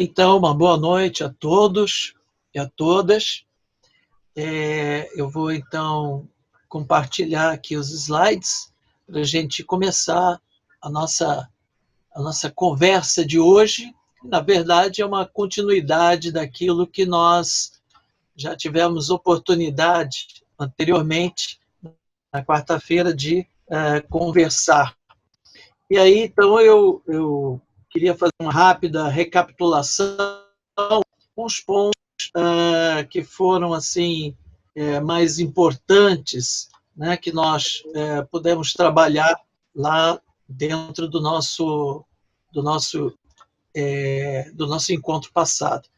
Então, uma boa noite a todos e a todas. Eu vou, então, compartilhar aqui os slides para a gente começar a nossa conversa de hoje. Na verdade, é uma continuidade daquilo que nós já tivemos oportunidade anteriormente, na quarta-feira, de conversar. E aí, então, eu queria fazer uma rápida recapitulação com os pontos que foram assim mais importantes, né, que nós pudemos trabalhar lá dentro do nosso encontro passado.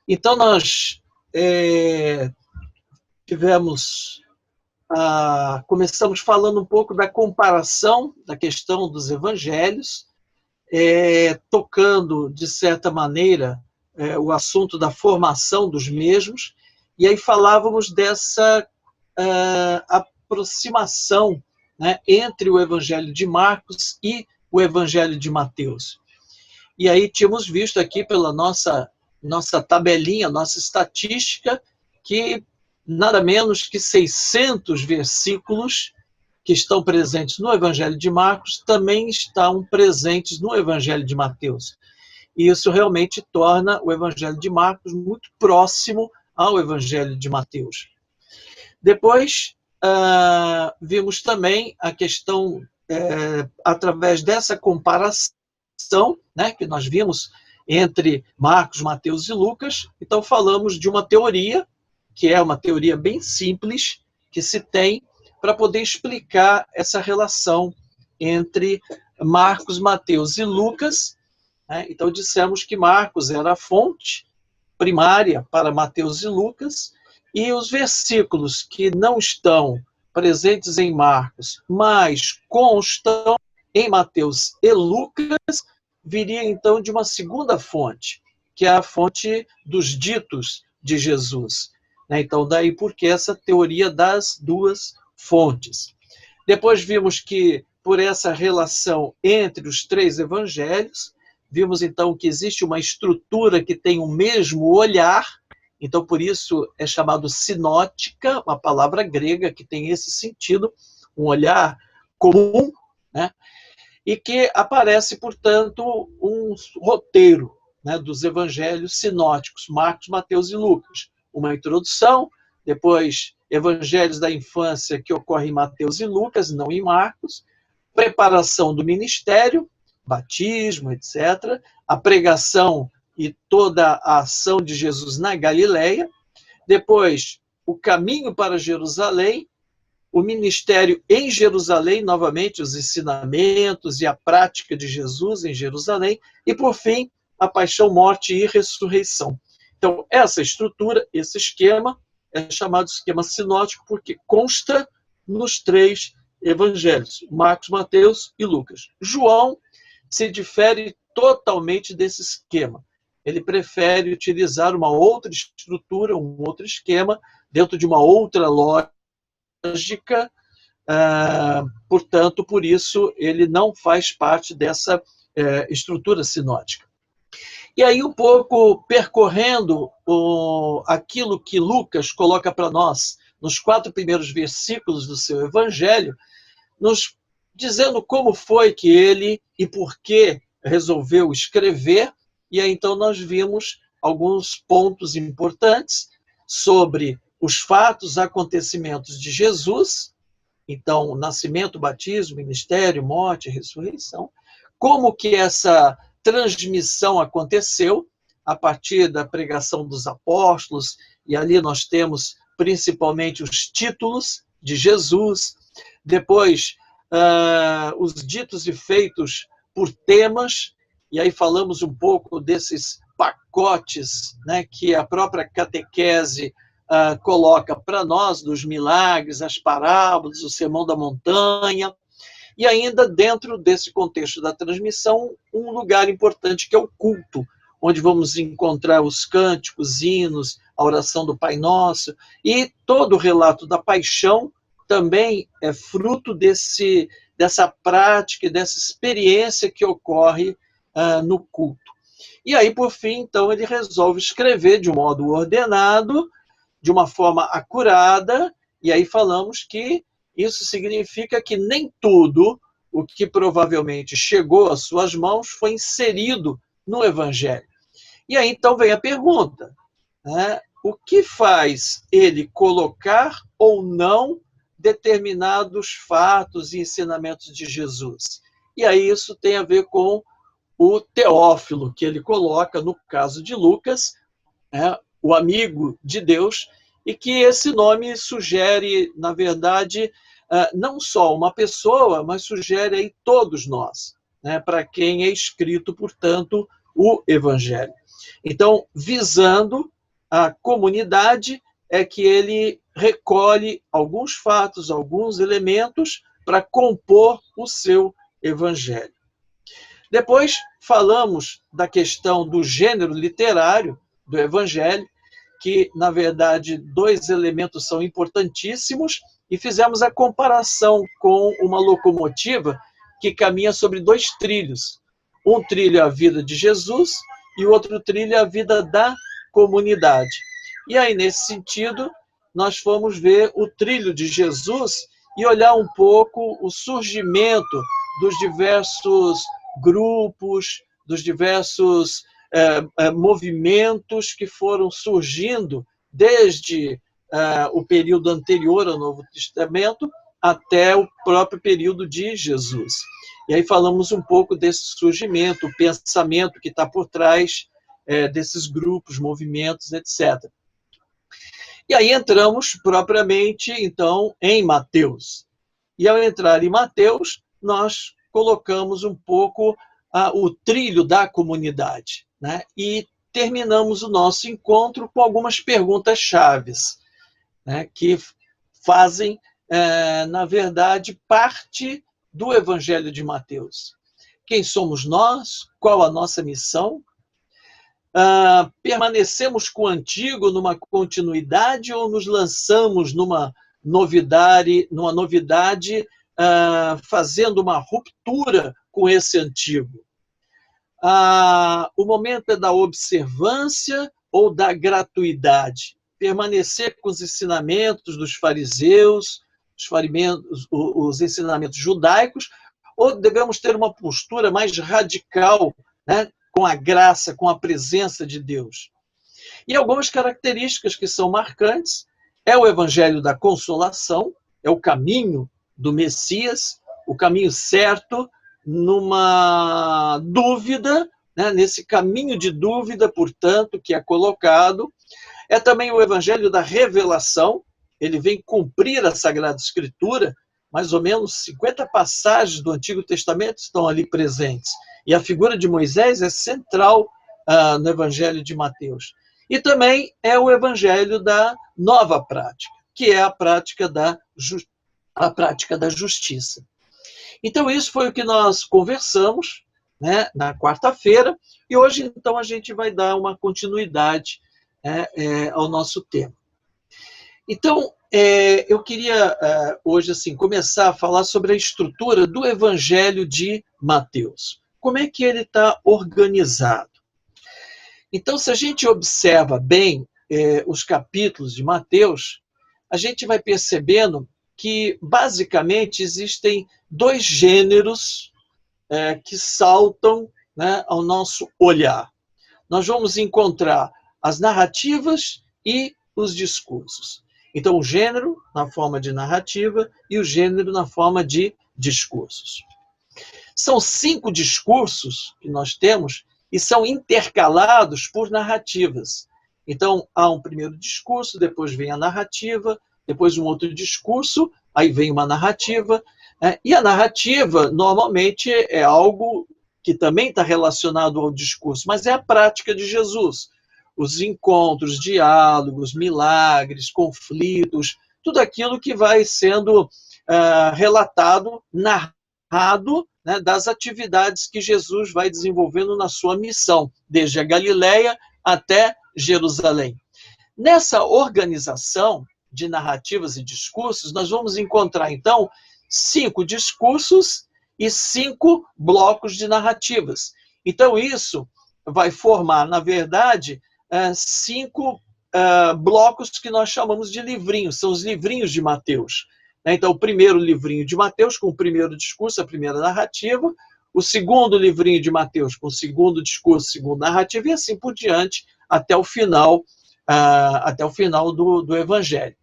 Então nós começamos falando um pouco da comparação da questão dos evangelhos, tocando, de certa maneira, o assunto da formação dos mesmos, e aí falávamos dessa aproximação, né, entre o Evangelho de Marcos e o Evangelho de Mateus. E aí tínhamos visto aqui pela nossa tabelinha, nossa estatística, que nada menos que 600 versículos que estão presentes no Evangelho de Marcos também estão presentes no Evangelho de Mateus. E isso realmente torna o Evangelho de Marcos muito próximo ao Evangelho de Mateus. Depois, vimos também a questão, através dessa comparação, né, que nós vimos entre Marcos, Mateus e Lucas. Então, falamos de uma teoria, que é uma teoria bem simples, que se tem para poder explicar essa relação entre Marcos, Mateus e Lucas. Né? Então, dissemos que Marcos era a fonte primária para Mateus e Lucas, e os versículos que não estão presentes em Marcos, mas constam em Mateus e Lucas, viria então de uma segunda fonte, que é a fonte dos ditos de Jesus. Então, daí porque essa teoria das duas fontes. Depois vimos que, por essa relação entre os três evangelhos, vimos então que existe uma estrutura que tem o mesmo olhar, então por isso é chamado sinótica, uma palavra grega que tem esse sentido, um olhar comum, né? E que aparece, portanto, um roteiro, né, dos evangelhos sinóticos, Marcos, Mateus e Lucas. Uma introdução, depois evangelhos da infância que ocorrem em Mateus e Lucas, não em Marcos, preparação do ministério, batismo, etc., a pregação e toda a ação de Jesus na Galileia, depois o caminho para Jerusalém, o ministério em Jerusalém, novamente os ensinamentos e a prática de Jesus em Jerusalém, e por fim a paixão, morte e ressurreição. Então essa estrutura, esse esquema é chamado esquema sinótico porque consta nos três evangelhos, Marcos, Mateus e Lucas. João se difere totalmente desse esquema. Ele prefere utilizar uma outra estrutura, um outro esquema, dentro de uma outra lógica, portanto, por isso ele não faz parte dessa estrutura sinótica. E aí, um pouco percorrendo aquilo que Lucas coloca para nós nos 4 primeiros versículos do seu evangelho, nos dizendo como foi que ele e por que resolveu escrever, e aí então nós vimos alguns pontos importantes sobre os fatos, acontecimentos de Jesus, então nascimento, batismo, ministério, morte, ressurreição, como que essa transmissão aconteceu a partir da pregação dos apóstolos, e ali nós temos principalmente os títulos de Jesus, depois os ditos e feitos por temas, e aí falamos um pouco desses pacotes, né, que a própria catequese coloca para nós, dos milagres, as parábolas, o sermão da montanha, e ainda dentro desse contexto da transmissão, um lugar importante que é o culto, onde vamos encontrar os cânticos, hinos, a oração do Pai Nosso, e todo o relato da paixão também é fruto dessa prática, dessa experiência que ocorre no culto. E aí, por fim, então, ele resolve escrever de um modo ordenado, de uma forma acurada, e aí falamos que isso significa que nem tudo o que provavelmente chegou às suas mãos foi inserido no Evangelho. E aí, então, vem a pergunta, né? O que faz ele colocar ou não determinados fatos e ensinamentos de Jesus? E aí isso tem a ver com o Teófilo, que ele coloca, no caso de Lucas, o amigo de Deus, e que esse nome sugere, na verdade, não só uma pessoa, mas sugere aí todos nós, né, para quem é escrito, portanto, o Evangelho. Então, visando a comunidade, é que ele recolhe alguns fatos, alguns elementos para compor o seu Evangelho. Depois falamos da questão do gênero literário do Evangelho, que, na verdade, dois elementos são importantíssimos, e fizemos a comparação com uma locomotiva que caminha sobre dois trilhos. Um trilho é a vida de Jesus e o outro trilho é a vida da comunidade. E aí, nesse sentido, nós fomos ver o trilho de Jesus e olhar um pouco o surgimento dos diversos grupos, dos diversos movimentos que foram surgindo desde o período anterior ao Novo Testamento até o próprio período de Jesus. E aí falamos um pouco desse surgimento, o pensamento que está por trás desses grupos, movimentos, etc. E aí entramos propriamente, então, em Mateus. E ao entrar em Mateus, nós colocamos um pouco o trilho da comunidade, né? E terminamos o nosso encontro com algumas perguntas chaves, né? Que fazem, na verdade, parte do Evangelho de Mateus. Quem somos nós? Qual a nossa missão? Permanecemos com o antigo numa continuidade ou nos lançamos numa novidade, fazendo uma ruptura com esse antigo? O momento é da observância ou da gratuidade? Permanecer com os ensinamentos dos fariseus, os ensinamentos judaicos, ou devemos ter uma postura mais radical, né, com a graça, com a presença de Deus? E algumas características que são marcantes é o evangelho da consolação, é o caminho do Messias, o caminho certo numa dúvida, né, nesse caminho de dúvida, portanto, que é colocado. É também o evangelho da revelação, ele vem cumprir a Sagrada Escritura, mais ou menos 50 passagens do Antigo Testamento estão ali presentes. E a figura de Moisés é central no evangelho de Mateus. E também é o evangelho da nova prática, que é a prática da justiça. Então, isso foi o que nós conversamos, né, na quarta-feira, e hoje, então, a gente vai dar uma continuidade ao nosso tema. Então, eu queria hoje assim, começar a falar sobre a estrutura do Evangelho de Mateus. Como é que ele está organizado? Então, se a gente observa bem os capítulos de Mateus, a gente vai percebendo que, basicamente, existem dois gêneros que saltam, né, ao nosso olhar. Nós vamos encontrar as narrativas e os discursos. Então, o gênero na forma de narrativa e o gênero na forma de discursos. São 5 discursos que nós temos e são intercalados por narrativas. Então, há um primeiro discurso, depois vem a narrativa, depois um outro discurso, aí vem uma narrativa. E a narrativa, normalmente, é algo que também está relacionado ao discurso, mas é a prática de Jesus. Os encontros, diálogos, milagres, conflitos, tudo aquilo que vai sendo relatado, narrado, né, das atividades que Jesus vai desenvolvendo na sua missão, desde a Galileia até Jerusalém. Nessa organização de narrativas e discursos, nós vamos encontrar, então, 5 discursos e 5 blocos de narrativas. Então, isso vai formar, na verdade, 5 blocos que nós chamamos de livrinhos, são os livrinhos de Mateus. Então, o primeiro livrinho de Mateus, com o primeiro discurso, a primeira narrativa, o segundo livrinho de Mateus, com o segundo discurso, segunda narrativa, e assim por diante, até o final, do Evangelho.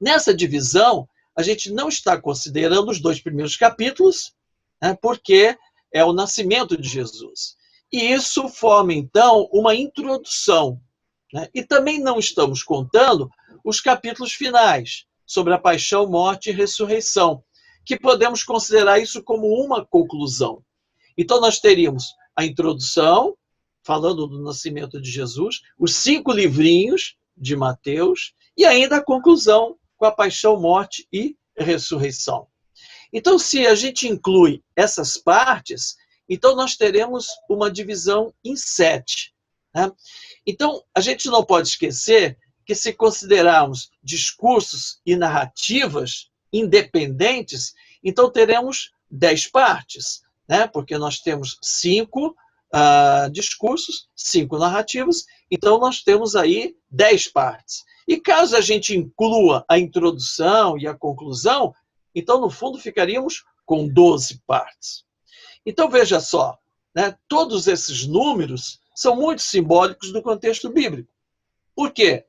Nessa divisão, a gente não está considerando os 2 primeiros capítulos, porque é o nascimento de Jesus. E isso forma, então, uma introdução. E também não estamos contando os capítulos finais, sobre a paixão, morte e ressurreição, que podemos considerar isso como uma conclusão. Então, nós teríamos a introdução, falando do nascimento de Jesus, os 5 livrinhos de Mateus, e ainda a conclusão com a paixão, morte e ressurreição. Então, se a gente inclui essas partes, então nós teremos uma divisão em 7. Então, a gente não pode esquecer que, se considerarmos discursos e narrativas independentes, então teremos 10 partes, porque nós temos 5 discursos, 5 narrativas, então nós temos aí 10 partes. E caso a gente inclua a introdução e a conclusão, então, no fundo, ficaríamos com 12 partes. Então, veja só, todos esses números são muito simbólicos do contexto bíblico. Por quê?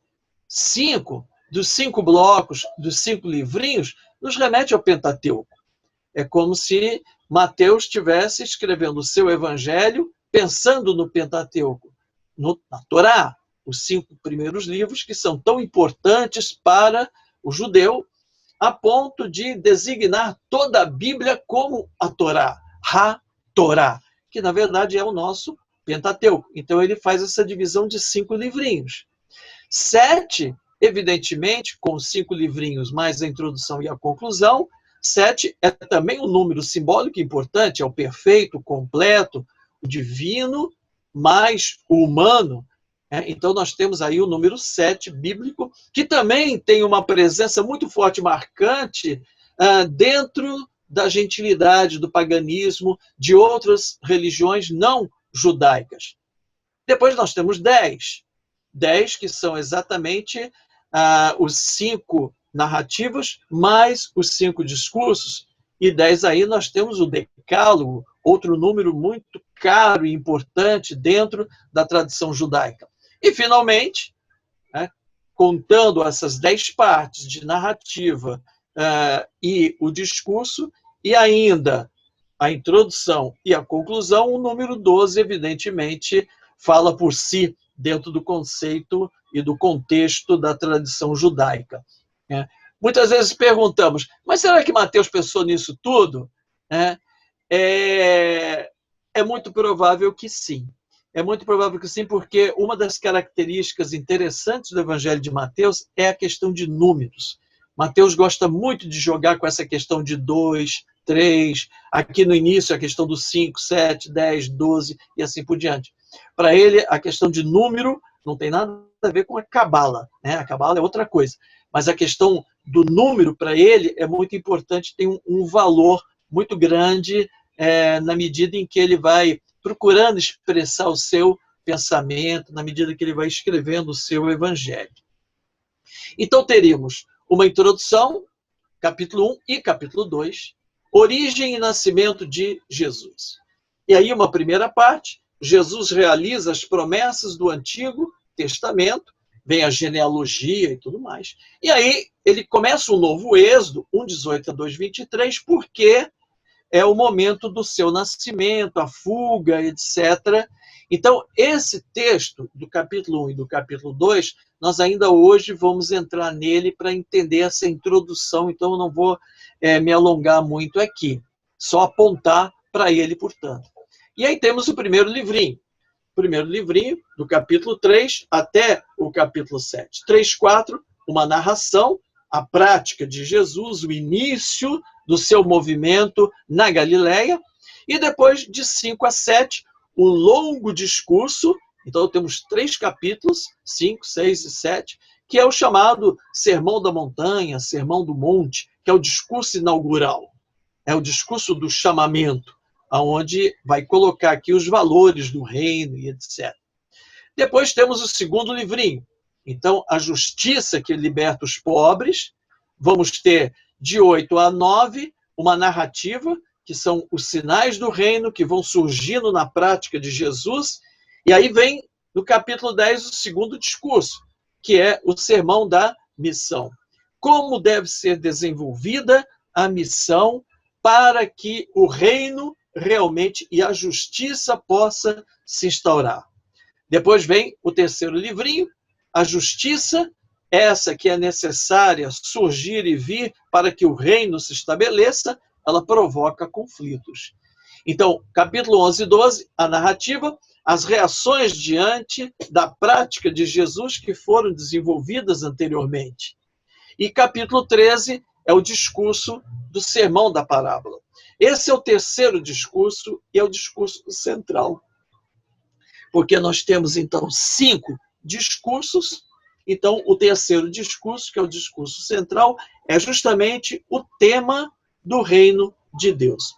5 dos 5 blocos, dos 5 livrinhos, nos remete ao Pentateuco. É como se Mateus estivesse escrevendo o seu evangelho pensando no Pentateuco, na Torá, os 5 primeiros livros que são tão importantes para o judeu, a ponto de designar toda a Bíblia como a Torá, Ha-Torá, que na verdade é o nosso Pentateuco. Então ele faz essa divisão de 5 livrinhos. 7, evidentemente, com 5 livrinhos mais a introdução e a conclusão, 7 é também um número simbólico importante, é o perfeito, o completo, o divino, mais o humano. Então nós temos aí o número 7 bíblico, que também tem uma presença muito forte, marcante, dentro da gentilidade, do paganismo, de outras religiões não judaicas. Depois nós temos 10. 10 que são exatamente os 5 narrativas, mais os 5 discursos, e 10 aí nós temos o Decálogo, outro número muito caro e importante dentro da tradição judaica. E, finalmente, contando essas 10 partes de narrativa e o discurso, e ainda a introdução e a conclusão, o número 12, evidentemente, fala por si dentro do conceito e do contexto da tradição judaica. Muitas vezes perguntamos, mas será que Mateus pensou nisso tudo? É muito provável que sim. É muito provável que sim, porque uma das características interessantes do Evangelho de Mateus é a questão de números. Mateus gosta muito de jogar com essa questão de 2, 3, aqui no início a questão do 5, 7, 10, 12 e assim por diante. Para ele, a questão de número não tem nada a ver com a cabala, a cabala é outra coisa, mas a questão do número para ele é muito importante, tem um valor muito grande na medida em que ele vai procurando expressar o seu pensamento, na medida que ele vai escrevendo o seu evangelho. Então teríamos uma introdução, capítulo 1 e capítulo 2, origem e nascimento de Jesus. E aí uma primeira parte, Jesus realiza as promessas do Antigo Testamento, vem a genealogia e tudo mais. E aí ele começa um novo êxodo, 1:18 a 2:23, porque é o momento do seu nascimento, a fuga, etc. Então, esse texto do capítulo 1 e do capítulo 2, nós ainda hoje vamos entrar nele para entender essa introdução, então eu não vou me alongar muito aqui, só apontar para ele, portanto. E aí temos o primeiro livrinho do capítulo 3 até o capítulo 7. 3, 4, uma narração, a prática de Jesus, o início do seu movimento na Galileia, e depois de 5 a 7, um longo discurso, então temos 3 capítulos, 5, 6 e 7, que é o chamado Sermão da Montanha, Sermão do Monte, que é o discurso inaugural, é o discurso do chamamento, onde vai colocar aqui os valores do reino e etc. Depois temos o segundo livrinho. Então, a justiça que liberta os pobres. Vamos ter de 8 a 9 uma narrativa, que são os sinais do reino que vão surgindo na prática de Jesus. E aí vem, no capítulo 10, o segundo discurso, que é o sermão da missão. Como deve ser desenvolvida a missão para que o reino realmente e a justiça possa se instaurar. Depois vem o terceiro livrinho, a justiça, essa que é necessária surgir e vir para que o reino se estabeleça, ela provoca conflitos. Então, capítulo 11 e 12, a narrativa, as reações diante da prática de Jesus que foram desenvolvidas anteriormente. E capítulo 13 é o discurso do sermão da parábola. Esse é o terceiro discurso e é o discurso central. Porque nós temos, então, 5 discursos. Então, o terceiro discurso, que é o discurso central, é justamente o tema do reino de Deus.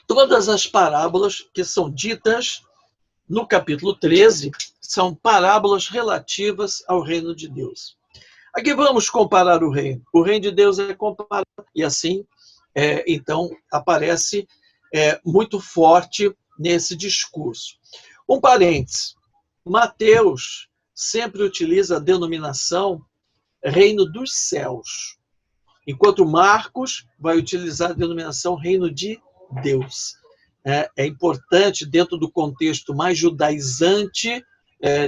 Todas as parábolas que são ditas no capítulo 13 são parábolas relativas ao reino de Deus. Aqui vamos comparar o reino. O reino de Deus é comparado, e assim, então, aparece muito forte nesse discurso. Um parênteses. Mateus sempre utiliza a denominação reino dos céus, enquanto Marcos vai utilizar a denominação reino de Deus. É importante, dentro do contexto mais judaizante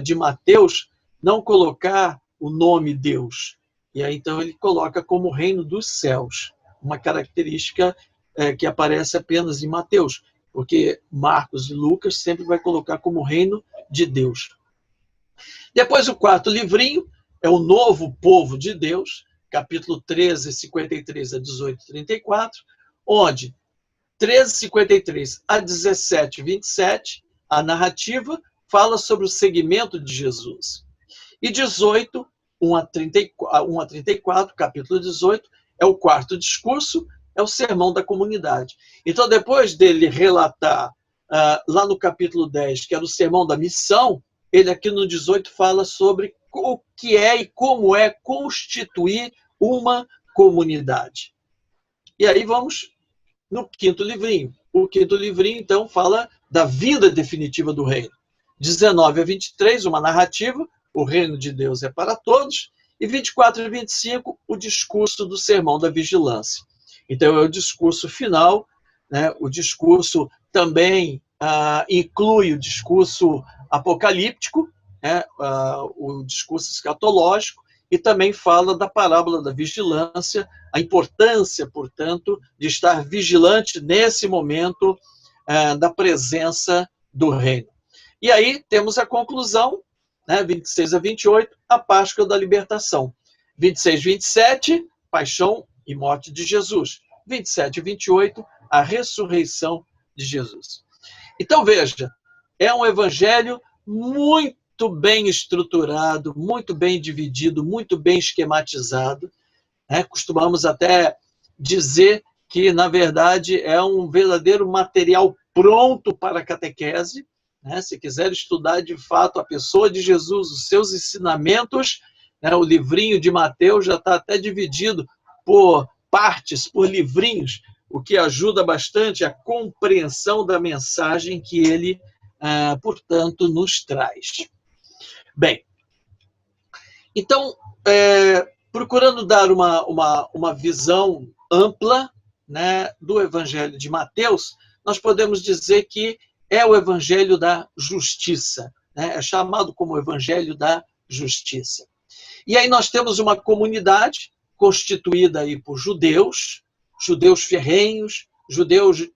de Mateus, não colocar o nome Deus. E aí, então, ele coloca como reino dos céus, uma característica que aparece apenas em Mateus, porque Marcos e Lucas sempre vai colocar como reino de Deus. Depois, o quarto livrinho é o novo povo de Deus, capítulo 13, 53 a 18, 34, onde 13, 53 a 17, 27, a narrativa fala sobre o seguimento de Jesus. E 18, 1 a 34, capítulo 18, é o quarto discurso, é o sermão da comunidade. Então, depois dele relatar lá no capítulo 10, que era o sermão da missão, ele aqui no 18 fala sobre o que é e como é constituir uma comunidade. E aí vamos no quinto livrinho. O quinto livrinho, então, fala da vinda definitiva do reino. 19 a 23, uma narrativa, o reino de Deus é para todos, e 24 e 25, o discurso do sermão da vigilância. Então, é o discurso final, né? O discurso também inclui o discurso apocalíptico, né? O discurso escatológico, e também fala da parábola da vigilância, a importância, portanto, de estar vigilante nesse momento da presença do reino. E aí temos a conclusão, né, 26 a 28, a Páscoa da libertação. 26 e 27, paixão e morte de Jesus. 27 e 28, a ressurreição de Jesus. Então, veja, é um evangelho muito bem estruturado, muito bem dividido, muito bem esquematizado. Costumamos até dizer que, na verdade, é um verdadeiro material pronto para a catequese. Se quiser estudar, de fato, a pessoa de Jesus, os seus ensinamentos, o livrinho de Mateus já está até dividido por partes, por livrinhos, o que ajuda bastante a compreensão da mensagem que ele, portanto, nos traz. Bem, então, procurando dar uma visão ampla, né, do Evangelho de Mateus, nós podemos dizer que é o Evangelho da justiça, né? É chamado como o Evangelho da justiça. E aí nós temos uma comunidade constituída aí por judeus ferrenhos, judeus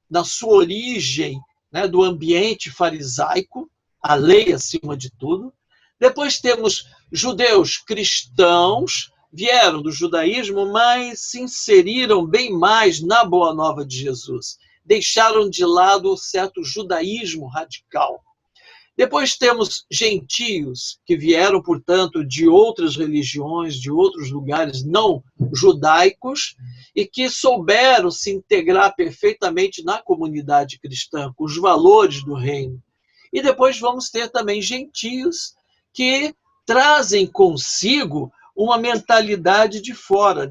na sua origem, né, do ambiente farisaico, a lei acima de tudo. Depois temos judeus cristãos, vieram do judaísmo, mas se inseriram bem mais na Boa Nova de Jesus. Deixaram de lado o certo judaísmo radical. Depois temos gentios, que vieram, portanto, de outras religiões, de outros lugares não judaicos, e que souberam se integrar perfeitamente na comunidade cristã, com os valores do reino. E depois vamos ter também gentios que trazem consigo uma mentalidade de fora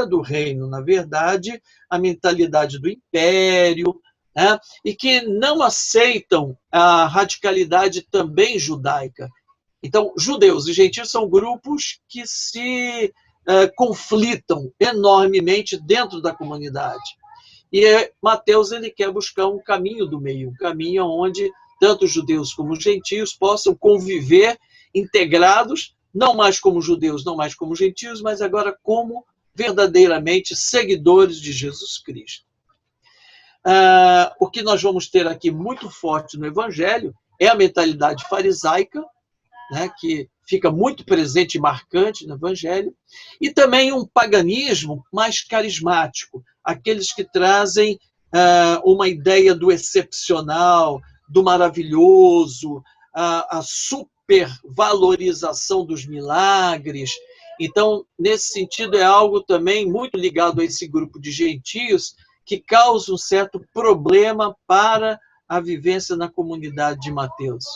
do reino, na verdade, a mentalidade do império, né? E que não aceitam a radicalidade também judaica. Então, judeus e gentios são grupos que se conflitam enormemente dentro da comunidade. E Mateus ele quer buscar um caminho do meio, um caminho onde tanto judeus como gentios possam conviver integrados, não mais como judeus, não mais como gentios, mas agora como verdadeiramente seguidores de Jesus Cristo. O que nós vamos ter aqui muito forte no Evangelho é a mentalidade farisaica, né, que fica muito presente e marcante no Evangelho, e também um paganismo mais carismático, aqueles que trazem uma ideia do excepcional, do maravilhoso, a supervalorização dos milagres. Então, nesse sentido, é algo também muito ligado a esse grupo de gentios que causa um certo problema para a vivência na comunidade de Mateus.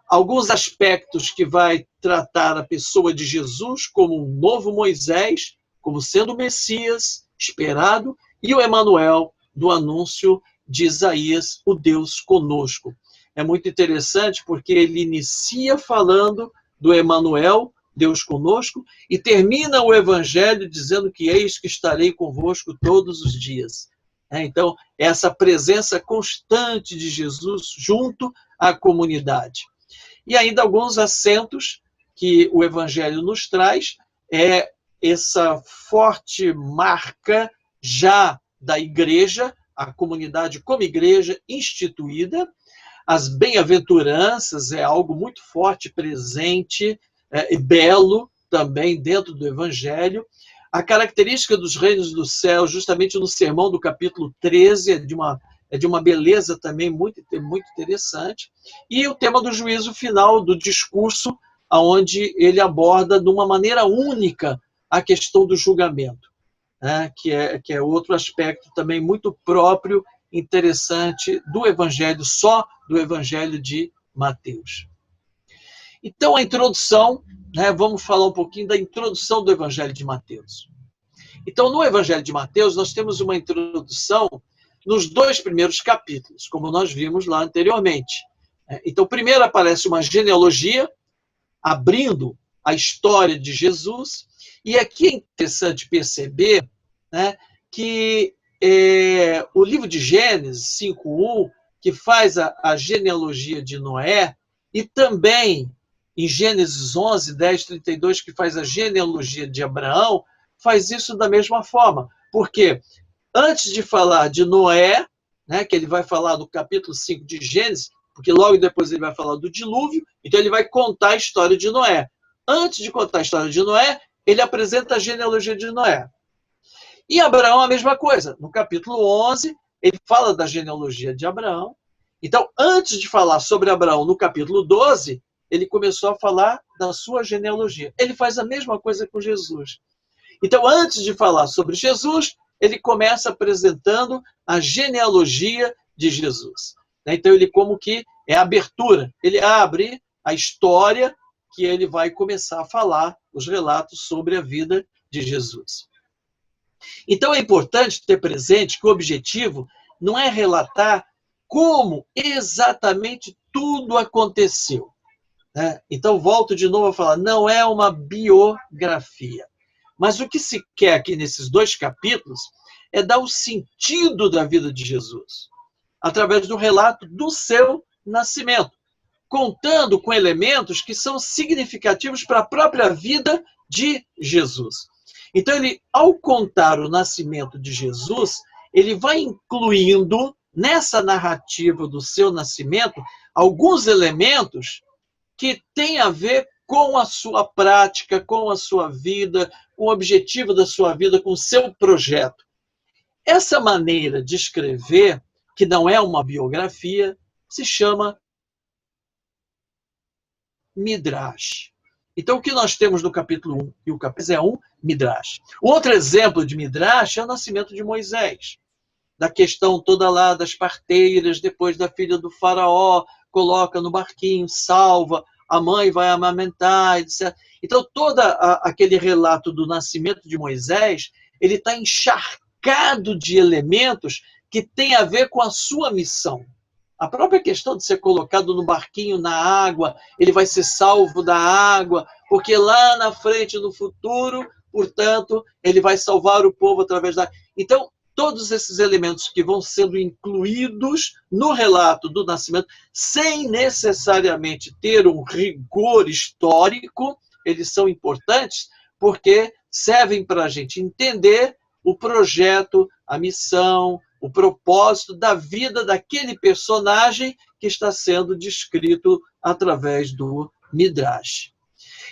Alguns aspectos que vai tratar a pessoa de Jesus como um novo Moisés, como sendo o Messias esperado, e o Emanuel, do anúncio de Isaías, o Deus conosco. É muito interessante porque ele inicia falando do Emanuel, Deus conosco, e termina o Evangelho dizendo que eis que estarei convosco todos os dias. Então, essa presença constante de Jesus junto à comunidade. E ainda alguns acentos que o Evangelho nos traz, é essa forte marca já da igreja, a comunidade como igreja instituída, as bem-aventuranças é algo muito forte, presente e belo também dentro do Evangelho. A característica dos reinos do céu, justamente no sermão do capítulo 13, é de uma beleza também muito, muito interessante. E o tema do juízo final, do discurso, onde ele aborda de uma maneira única a questão do julgamento, né? que é outro aspecto também muito próprio, interessante do Evangelho, só do Evangelho de Mateus. Então, a introdução, né? Vamos falar um pouquinho da introdução do Evangelho de Mateus. Então, no Evangelho de Mateus, nós temos uma introdução nos 2 primeiros capítulos, como nós vimos lá anteriormente. Então, primeiro aparece uma genealogia, abrindo a história de Jesus, e aqui é interessante perceber, né, que o livro de Gênesis 5:1, que faz a genealogia de Noé, e também em Gênesis 11:10-32, que faz a genealogia de Abraão, faz isso da mesma forma. Por quê? Antes de falar de Noé, né, que ele vai falar do capítulo 5 de Gênesis, porque logo depois ele vai falar do dilúvio, então ele vai contar a história de Noé. Antes de contar a história de Noé, ele apresenta a genealogia de Noé. E Abraão a mesma coisa. No capítulo 11, ele fala da genealogia de Abraão. Então, antes de falar sobre Abraão no capítulo 12, ele começou a falar da sua genealogia. Ele faz a mesma coisa com Jesus. Então, antes de falar sobre Jesus, ele começa apresentando a genealogia de Jesus. Então, ele como que é a abertura. Ele abre a história que ele vai começar a falar, os relatos sobre a vida de Jesus. Então, é importante ter presente que o objetivo não é relatar como exatamente tudo aconteceu. Então, volto de novo a falar, não é uma biografia. Mas o que se quer aqui nesses 2 capítulos é dar o sentido da vida de Jesus, através do relato do seu nascimento, contando com elementos que são significativos para a própria vida de Jesus. Então, ele, ao contar o nascimento de Jesus, ele vai incluindo nessa narrativa do seu nascimento alguns elementos que têm a ver com a sua prática, com a sua vida, com o objetivo da sua vida, com o seu projeto. Essa maneira de escrever, que não é uma biografia, se chama Midrash. Então, o que nós temos no capítulo 1 e o capítulo é um Midrash. Outro exemplo de Midrash é o nascimento de Moisés, da questão toda lá das parteiras, depois da filha do faraó, coloca no barquinho, salva, a mãe vai amamentar, etc. Então, todo aquele relato do nascimento de Moisés, ele está encharcado de elementos que têm a ver com a sua missão. A própria questão de ser colocado no barquinho na água, ele vai ser salvo da água, porque lá na frente, no futuro, portanto, ele vai salvar o povo através da... Então, todos esses elementos que vão sendo incluídos no relato do nascimento, sem necessariamente ter um rigor histórico, eles são importantes porque servem para a gente entender o projeto, a missão, o propósito da vida daquele personagem que está sendo descrito através do Midrash.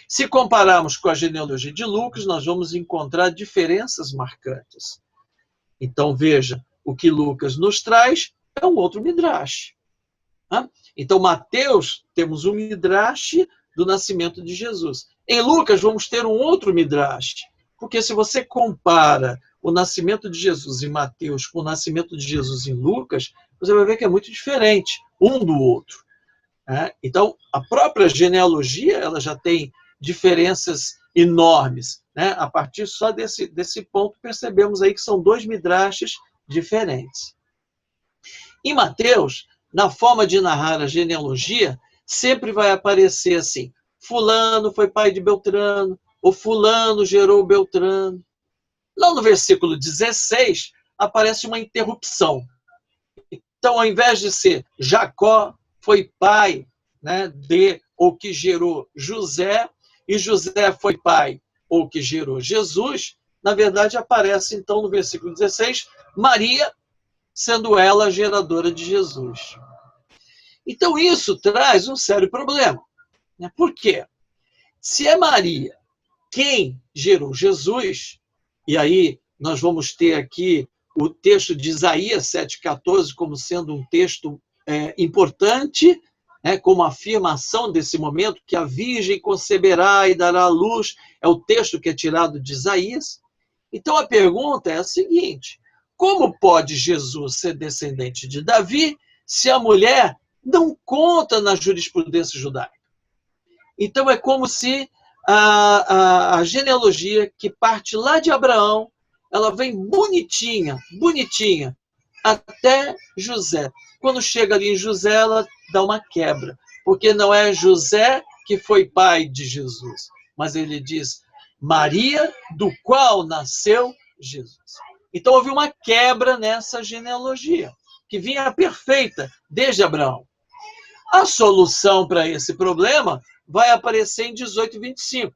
Se compararmos com a genealogia de Lucas, nós vamos encontrar diferenças marcantes. Então, veja, o que Lucas nos traz é um outro Midrash. Então, Mateus, temos um Midrash do nascimento de Jesus. Em Lucas, vamos ter um outro Midrash, porque se você compara o nascimento de Jesus em Mateus com o nascimento de Jesus em Lucas, você vai ver que é muito diferente um do outro. Então, a própria genealogia ela já tem diferenças enormes. A partir só desse ponto, percebemos aí que são dois midrashes diferentes. Em Mateus, na forma de narrar a genealogia, sempre vai aparecer assim, fulano foi pai de Beltrano, ou fulano gerou Beltrano. Lá no versículo 16, aparece uma interrupção. Então, ao invés de ser Jacó foi pai de ou que gerou José, e José foi pai ou que gerou Jesus, na verdade aparece então no versículo 16, Maria, sendo ela a geradora de Jesus. Então isso traz um sério problema. Por quê? Se é Maria quem gerou Jesus, e aí nós vamos ter aqui o texto de Isaías 7,14 como sendo um texto importante, como afirmação desse momento, que a virgem conceberá e dará à luz, é o texto que é tirado de Isaías. Então a pergunta é a seguinte, como pode Jesus ser descendente de Davi se a mulher não conta na jurisprudência judaica? Então é como se a genealogia que parte lá de Abraão, ela vem bonitinha, bonitinha, até José. Quando chega ali em José, ela dá uma quebra, porque não é José que foi pai de Jesus, mas ele diz Maria, do qual nasceu Jesus. Então houve uma quebra nessa genealogia, que vinha perfeita desde Abraão. A solução para esse problema vai aparecer em 18:25,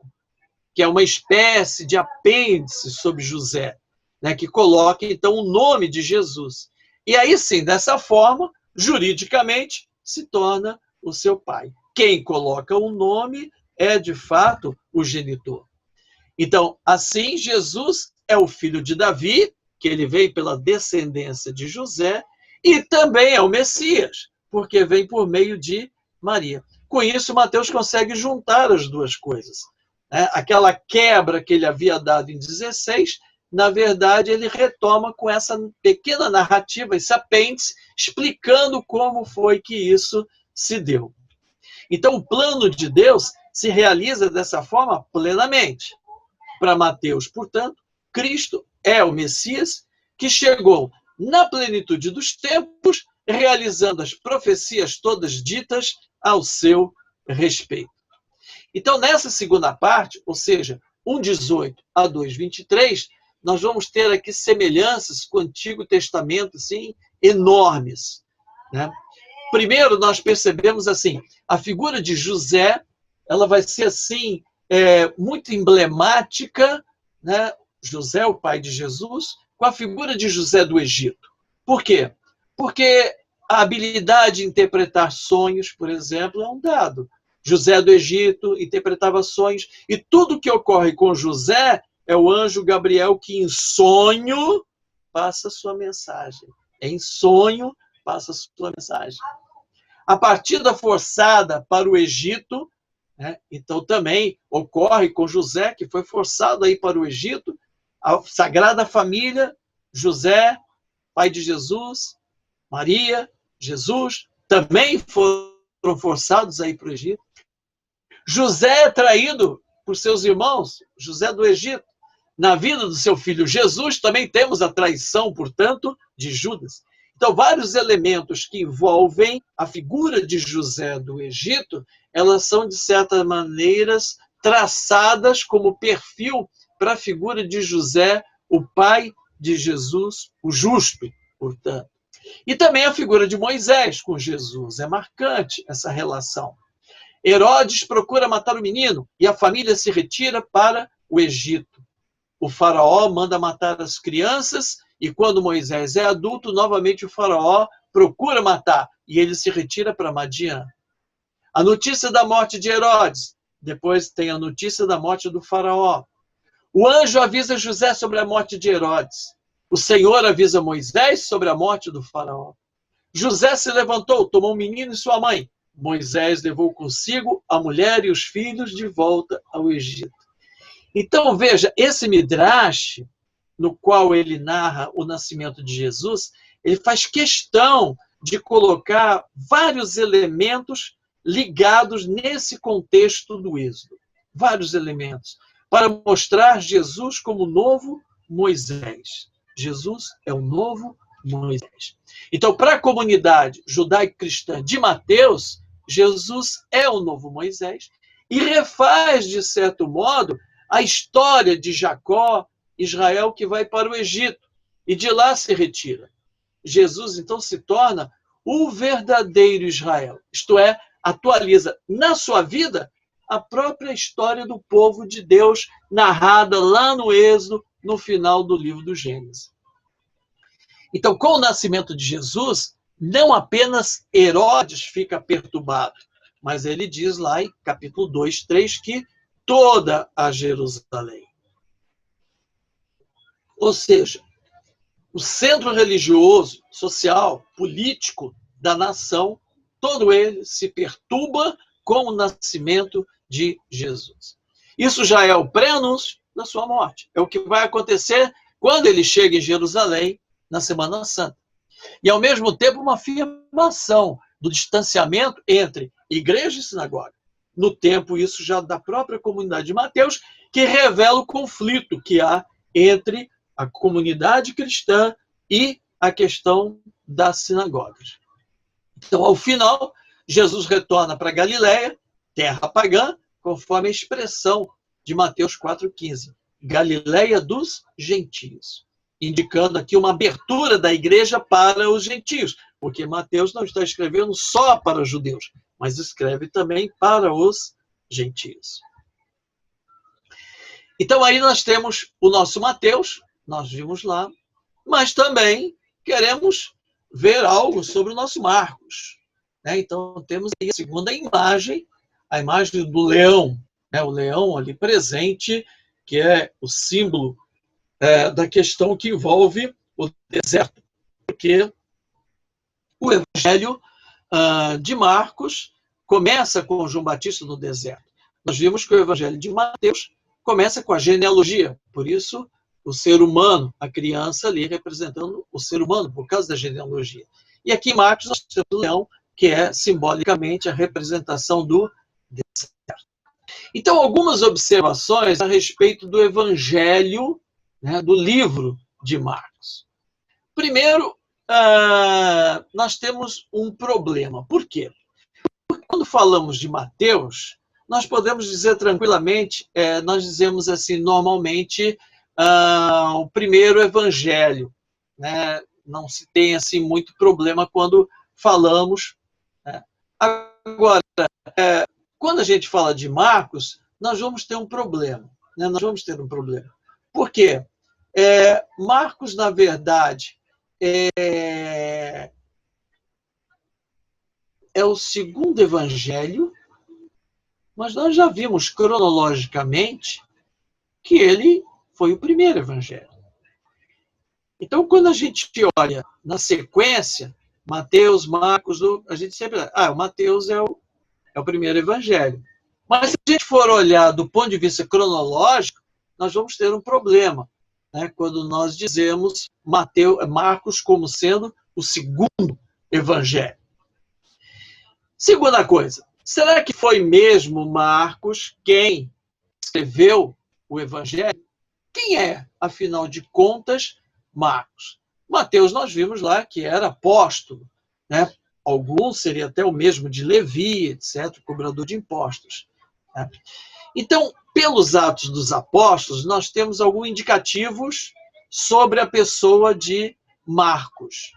que é uma espécie de apêndice sobre José, que coloca, então, o nome de Jesus. E aí, sim, dessa forma, juridicamente, se torna o seu pai. Quem coloca o nome é, de fato, o genitor. Então, assim, Jesus é o filho de Davi, que ele veio pela descendência de José, e também é o Messias, porque vem por meio de Maria. Com isso, Mateus consegue juntar as duas coisas. Aquela quebra que ele havia dado em 16, na verdade, ele retoma com essa pequena narrativa, esse apêndice, explicando como foi que isso se deu. Então, o plano de Deus se realiza dessa forma plenamente. Para Mateus, portanto, Cristo é o Messias que chegou na plenitude dos tempos, realizando as profecias todas ditas ao seu respeito. Então, nessa segunda parte, ou seja, 1:18 a 2:23, nós vamos ter aqui semelhanças com o Antigo Testamento, assim, enormes. Primeiro, nós percebemos assim, a figura de José, ela vai ser assim, muito emblemática, José, o pai de Jesus, com a figura de José do Egito. Por quê? Porque a habilidade de interpretar sonhos, por exemplo, é um dado. José do Egito interpretava sonhos, e tudo que ocorre com José é o anjo Gabriel que em sonho passa sua mensagem. Em sonho passa sua mensagem. A partida forçada para o Egito né? Então também ocorre com José, que foi forçado a ir para o Egito, a Sagrada Família, José, pai de Jesus, Maria, Jesus, também foram forçados a ir para o Egito. José é traído por seus irmãos, José do Egito. Na vida do seu filho Jesus, também temos a traição, portanto, de Judas. Então, vários elementos que envolvem a figura de José do Egito, elas são, de certa maneira, traçadas como perfil para a figura de José, o pai de Jesus, o justo, portanto. E também a figura de Moisés com Jesus. É marcante essa relação. Herodes procura matar o menino e a família se retira para o Egito. O faraó manda matar as crianças e quando Moisés é adulto, novamente o faraó procura matar e ele se retira para Madian. A notícia da morte de Herodes, depois tem a notícia da morte do faraó. O anjo avisa José sobre a morte de Herodes. O Senhor avisa Moisés sobre a morte do faraó. José se levantou, tomou um menino e sua mãe. Moisés levou consigo a mulher e os filhos de volta ao Egito. Então, veja, esse Midrash, no qual ele narra o nascimento de Jesus, ele faz questão de colocar vários elementos ligados nesse contexto do Êxodo. Vários elementos, para mostrar Jesus como o novo Moisés. Jesus é o novo Moisés. Então, para a comunidade judaico-cristã de Mateus, Jesus é o novo Moisés e refaz, de certo modo, a história de Jacó, Israel que vai para o Egito e de lá se retira. Jesus, então, se torna o verdadeiro Israel, isto é, atualiza na sua vida a própria história do povo de Deus, narrada lá no Êxodo, no final do livro do Gênesis. Então, com o nascimento de Jesus, não apenas Herodes fica perturbado, mas ele diz lá em capítulo 2, 3, que toda a Jerusalém. Ou seja, o centro religioso, social, político da nação, todo ele se perturba com o nascimento de Jesus. Isso já é o pré-anúncio da sua morte. É o que vai acontecer quando ele chega em Jerusalém na Semana Santa. E, ao mesmo tempo, uma afirmação do distanciamento entre igreja e sinagoga. No tempo, isso já da própria comunidade de Mateus, que revela o conflito que há entre a comunidade cristã e a questão das sinagogas. Então, ao final, Jesus retorna para Galiléia, terra pagã, conforme a expressão de Mateus 4,15. Galiléia dos gentios. Indicando aqui uma abertura da igreja para os gentios, porque Mateus não está escrevendo só para os judeus, mas escreve também para os gentios. Então aí nós temos o nosso Mateus, nós vimos lá, mas também queremos ver algo sobre o nosso Marcos. Então temos aí a segunda imagem, a imagem do leão, o leão ali presente, que é o símbolo da questão que envolve o deserto, porque o Evangelho de Marcos começa com João Batista no deserto. Nós vimos que o Evangelho de Mateus começa com a genealogia, por isso o ser humano, a criança ali representando o ser humano, por causa da genealogia. E aqui em Marcos nós temos o leão, que é simbolicamente a representação do deserto. Então, algumas observações a respeito do Evangelho, do livro de Marcos. Primeiro, nós temos um problema. Por quê? Porque quando falamos de Mateus, nós podemos dizer tranquilamente, nós dizemos assim, normalmente, o primeiro evangelho. Não se tem assim muito problema quando falamos. Agora, quando a gente fala de Marcos, nós vamos ter um problema. Nós vamos ter um problema. Por quê? Marcos, na verdade, é o segundo evangelho, mas nós já vimos cronologicamente que ele foi o primeiro evangelho. Então, quando a gente olha na sequência, Mateus, Marcos, a gente sempre... o Mateus é o primeiro evangelho. Mas se a gente for olhar do ponto de vista cronológico, nós vamos ter um problema, né, quando nós dizemos Marcos como sendo o segundo evangelho. Segunda coisa, será que foi mesmo Marcos quem escreveu o evangelho? Quem é, afinal de contas, Marcos? Mateus, nós vimos lá que era apóstolo, né? Alguns seria até o mesmo de Levi, etc., cobrador de impostos. Né? Então, pelos Atos dos Apóstolos, nós temos alguns indicativos sobre a pessoa de Marcos.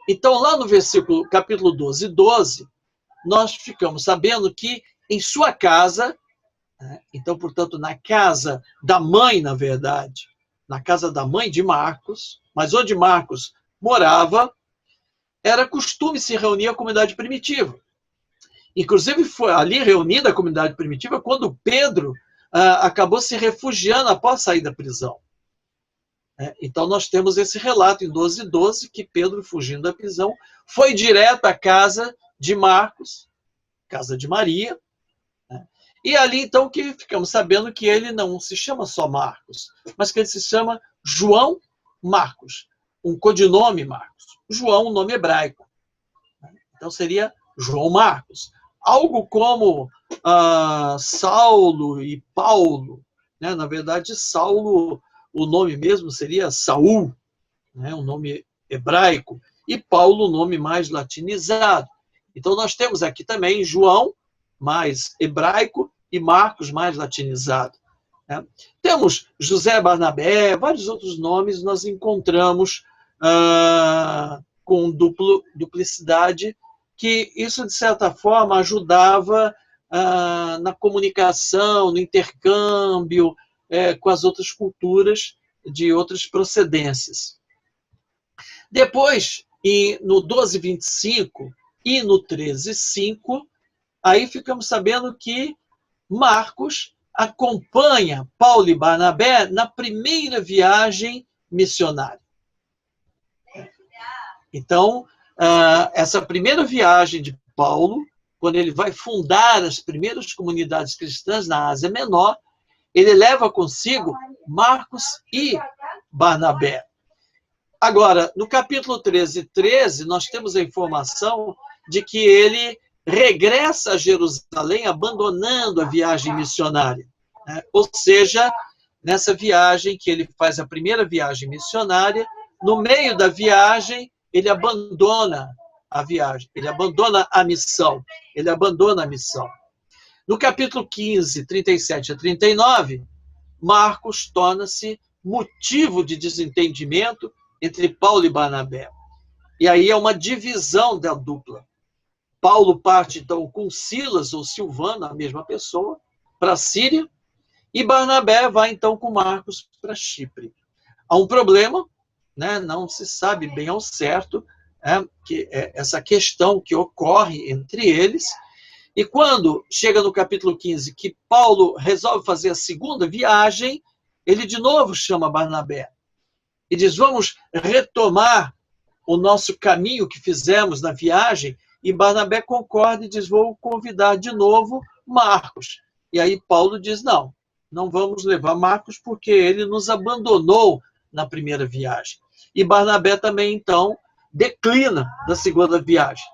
Então, lá no versículo, capítulo 12, nós ficamos sabendo que em sua casa, então, portanto, na casa da mãe, na verdade, na casa da mãe de Marcos, mas onde Marcos morava, era costume se reunir a comunidade primitiva. Inclusive, foi ali reunida a comunidade primitiva quando Pedro acabou se refugiando após sair da prisão. Então, nós temos esse relato em 12:12, que Pedro, fugindo da prisão, foi direto à casa de Marcos, casa de Maria, né? E ali, então, que ficamos sabendo que ele não se chama só Marcos, mas que ele se chama João Marcos, um codinome Marcos. João, um nome hebraico. Então, seria João Marcos. Algo como Saulo e Paulo, né? Na verdade, Saulo, o nome mesmo seria Saul, né? Um nome hebraico, e Paulo, o nome mais latinizado. Então, nós temos aqui também João, mais hebraico, e Marcos, mais latinizado. Né? Temos José Barnabé, vários outros nomes nós encontramos com duplicidade, que isso, de certa forma, ajudava na comunicação, no intercâmbio com as outras culturas de outras procedências. Depois, no 12:25 e no 13:5, aí ficamos sabendo que Marcos acompanha Paulo e Barnabé na primeira viagem missionária. Então, essa primeira viagem de Paulo, quando ele vai fundar as primeiras comunidades cristãs na Ásia Menor, ele leva consigo Marcos e Barnabé. Agora, no capítulo 13:13, nós temos a informação de que ele regressa a Jerusalém, abandonando a viagem missionária. Né? Ou seja, nessa viagem que ele faz a primeira viagem missionária, no meio da viagem, ele abandona a viagem, ele abandona a missão, No capítulo 15, 37 a 39, Marcos torna-se motivo de desentendimento entre Paulo e Barnabé. E aí é uma divisão da dupla. Paulo parte, então, com Silas ou Silvano, a mesma pessoa, para a Síria, e Barnabé vai, então, com Marcos para Chipre. Há um problema, né? Não se sabe bem ao certo essa questão que ocorre entre eles, e quando chega no capítulo 15, que Paulo resolve fazer a segunda viagem, ele de novo chama Barnabé e diz: vamos retomar o nosso caminho que fizemos na viagem, e Barnabé concorda e diz: vou convidar de novo Marcos. E aí Paulo diz: não vamos levar Marcos porque ele nos abandonou na primeira viagem. E Barnabé também, então, declina da segunda viagem.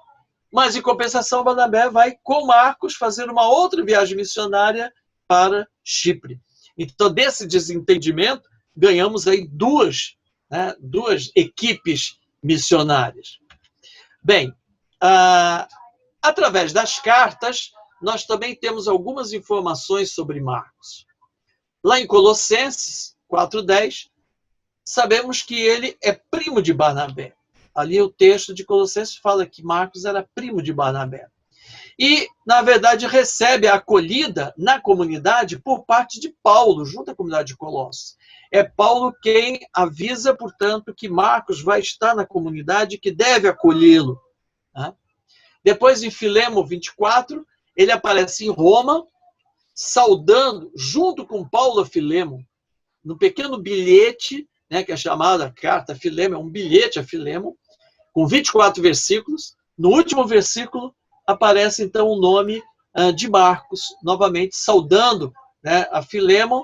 Mas, em compensação, Barnabé vai com Marcos fazer uma outra viagem missionária para Chipre. Então, desse desentendimento, ganhamos aí duas equipes missionárias. Bem, através das cartas, nós também temos algumas informações sobre Marcos. Lá em Colossenses 4:10, sabemos que ele é primo de Barnabé. Ali o texto de Colossenses fala que Marcos era primo de Barnabé. E, na verdade, recebe a acolhida na comunidade por parte de Paulo, junto à comunidade de Colossos. É Paulo quem avisa, portanto, que Marcos vai estar na comunidade e que deve acolhê-lo. Depois, em Filemo 24, ele aparece em Roma, saudando, junto com Paulo a Filemo, no pequeno bilhete, que é chamada Carta a Filemo, é um bilhete a Filemo, com 24 versículos. No último versículo, aparece, então, o nome de Marcos, novamente saudando, né, a Filémon,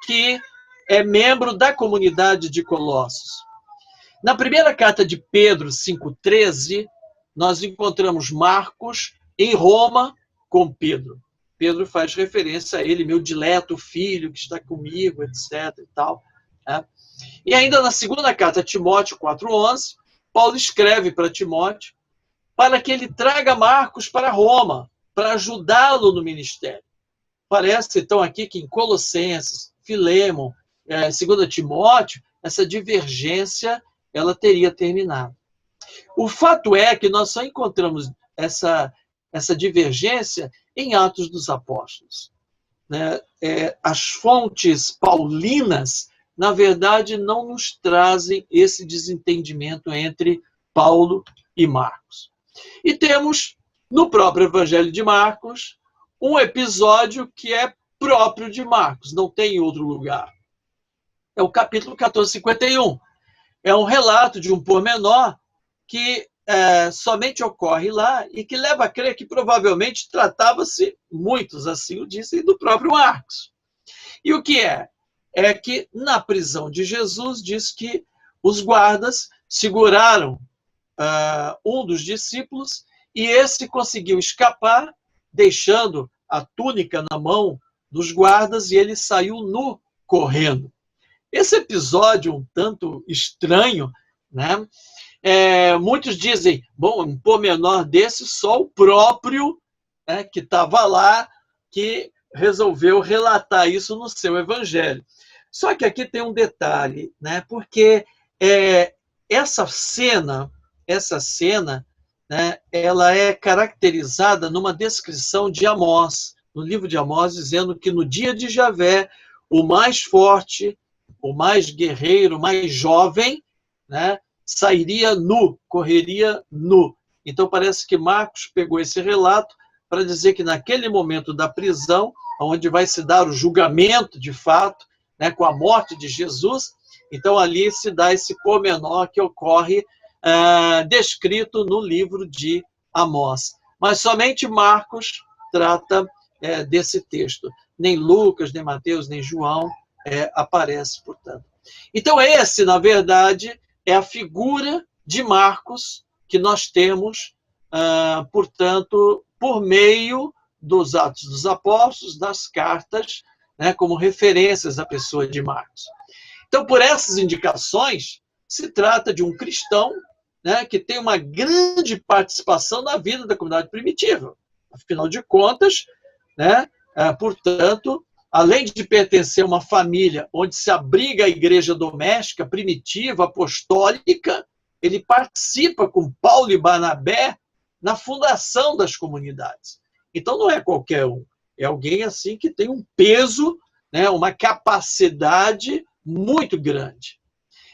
que é membro da comunidade de Colossos. Na primeira carta de Pedro 5,13, nós encontramos Marcos em Roma com Pedro. Pedro faz referência a ele, meu dileto filho que está comigo, etc. E tal, né? E ainda na segunda carta a Timóteo 4,11, Paulo escreve para Timóteo para que ele traga Marcos para Roma, para ajudá-lo no ministério. Parece, então, aqui que em Colossenses, Filémon, 2 Timóteo, essa divergência ela teria terminado. O fato é que nós só encontramos essa divergência em Atos dos Apóstolos, né? As fontes paulinas, na verdade, não nos trazem esse desentendimento entre Paulo e Marcos. E temos, no próprio Evangelho de Marcos, um episódio que é próprio de Marcos, não tem em outro lugar. É o capítulo 14:51. É um relato de um pormenor que somente ocorre lá e que leva a crer que provavelmente tratava-se, muitos assim o dizem, do próprio Marcos. E o que é? É que na prisão de Jesus diz que os guardas seguraram um dos discípulos e esse conseguiu escapar, deixando a túnica na mão dos guardas e ele saiu nu, correndo. Esse episódio um tanto estranho, né? Muitos dizem, bom, um pormenor desse, só o próprio, né, que estava lá, que resolveu relatar isso no seu evangelho. Só que aqui tem um detalhe, né? Porque essa cena, né, ela é caracterizada numa descrição de Amós, no livro de Amós, dizendo que no dia de Javé, o mais forte, o mais guerreiro, o mais jovem, né, sairia nu, correria nu. Então parece que Marcos pegou esse relato para dizer que naquele momento da prisão, onde vai se dar o julgamento de fato, né, com a morte de Jesus, então ali se dá esse pormenor que ocorre descrito no livro de Amós. Mas somente Marcos trata desse texto. Nem Lucas, nem Mateus, nem João aparece, portanto. Então esse, na verdade, é a figura de Marcos que nós temos, portanto, por meio dos Atos dos Apóstolos, das cartas, né, como referências à pessoa de Marcos. Então, por essas indicações, se trata de um cristão, né, que tem uma grande participação na vida da comunidade primitiva. Afinal de contas, né, portanto, além de pertencer a uma família onde se abriga a igreja doméstica, primitiva, apostólica, ele participa com Paulo e Barnabé na fundação das comunidades. Então não é qualquer um, é alguém assim que tem um peso, né, uma capacidade muito grande.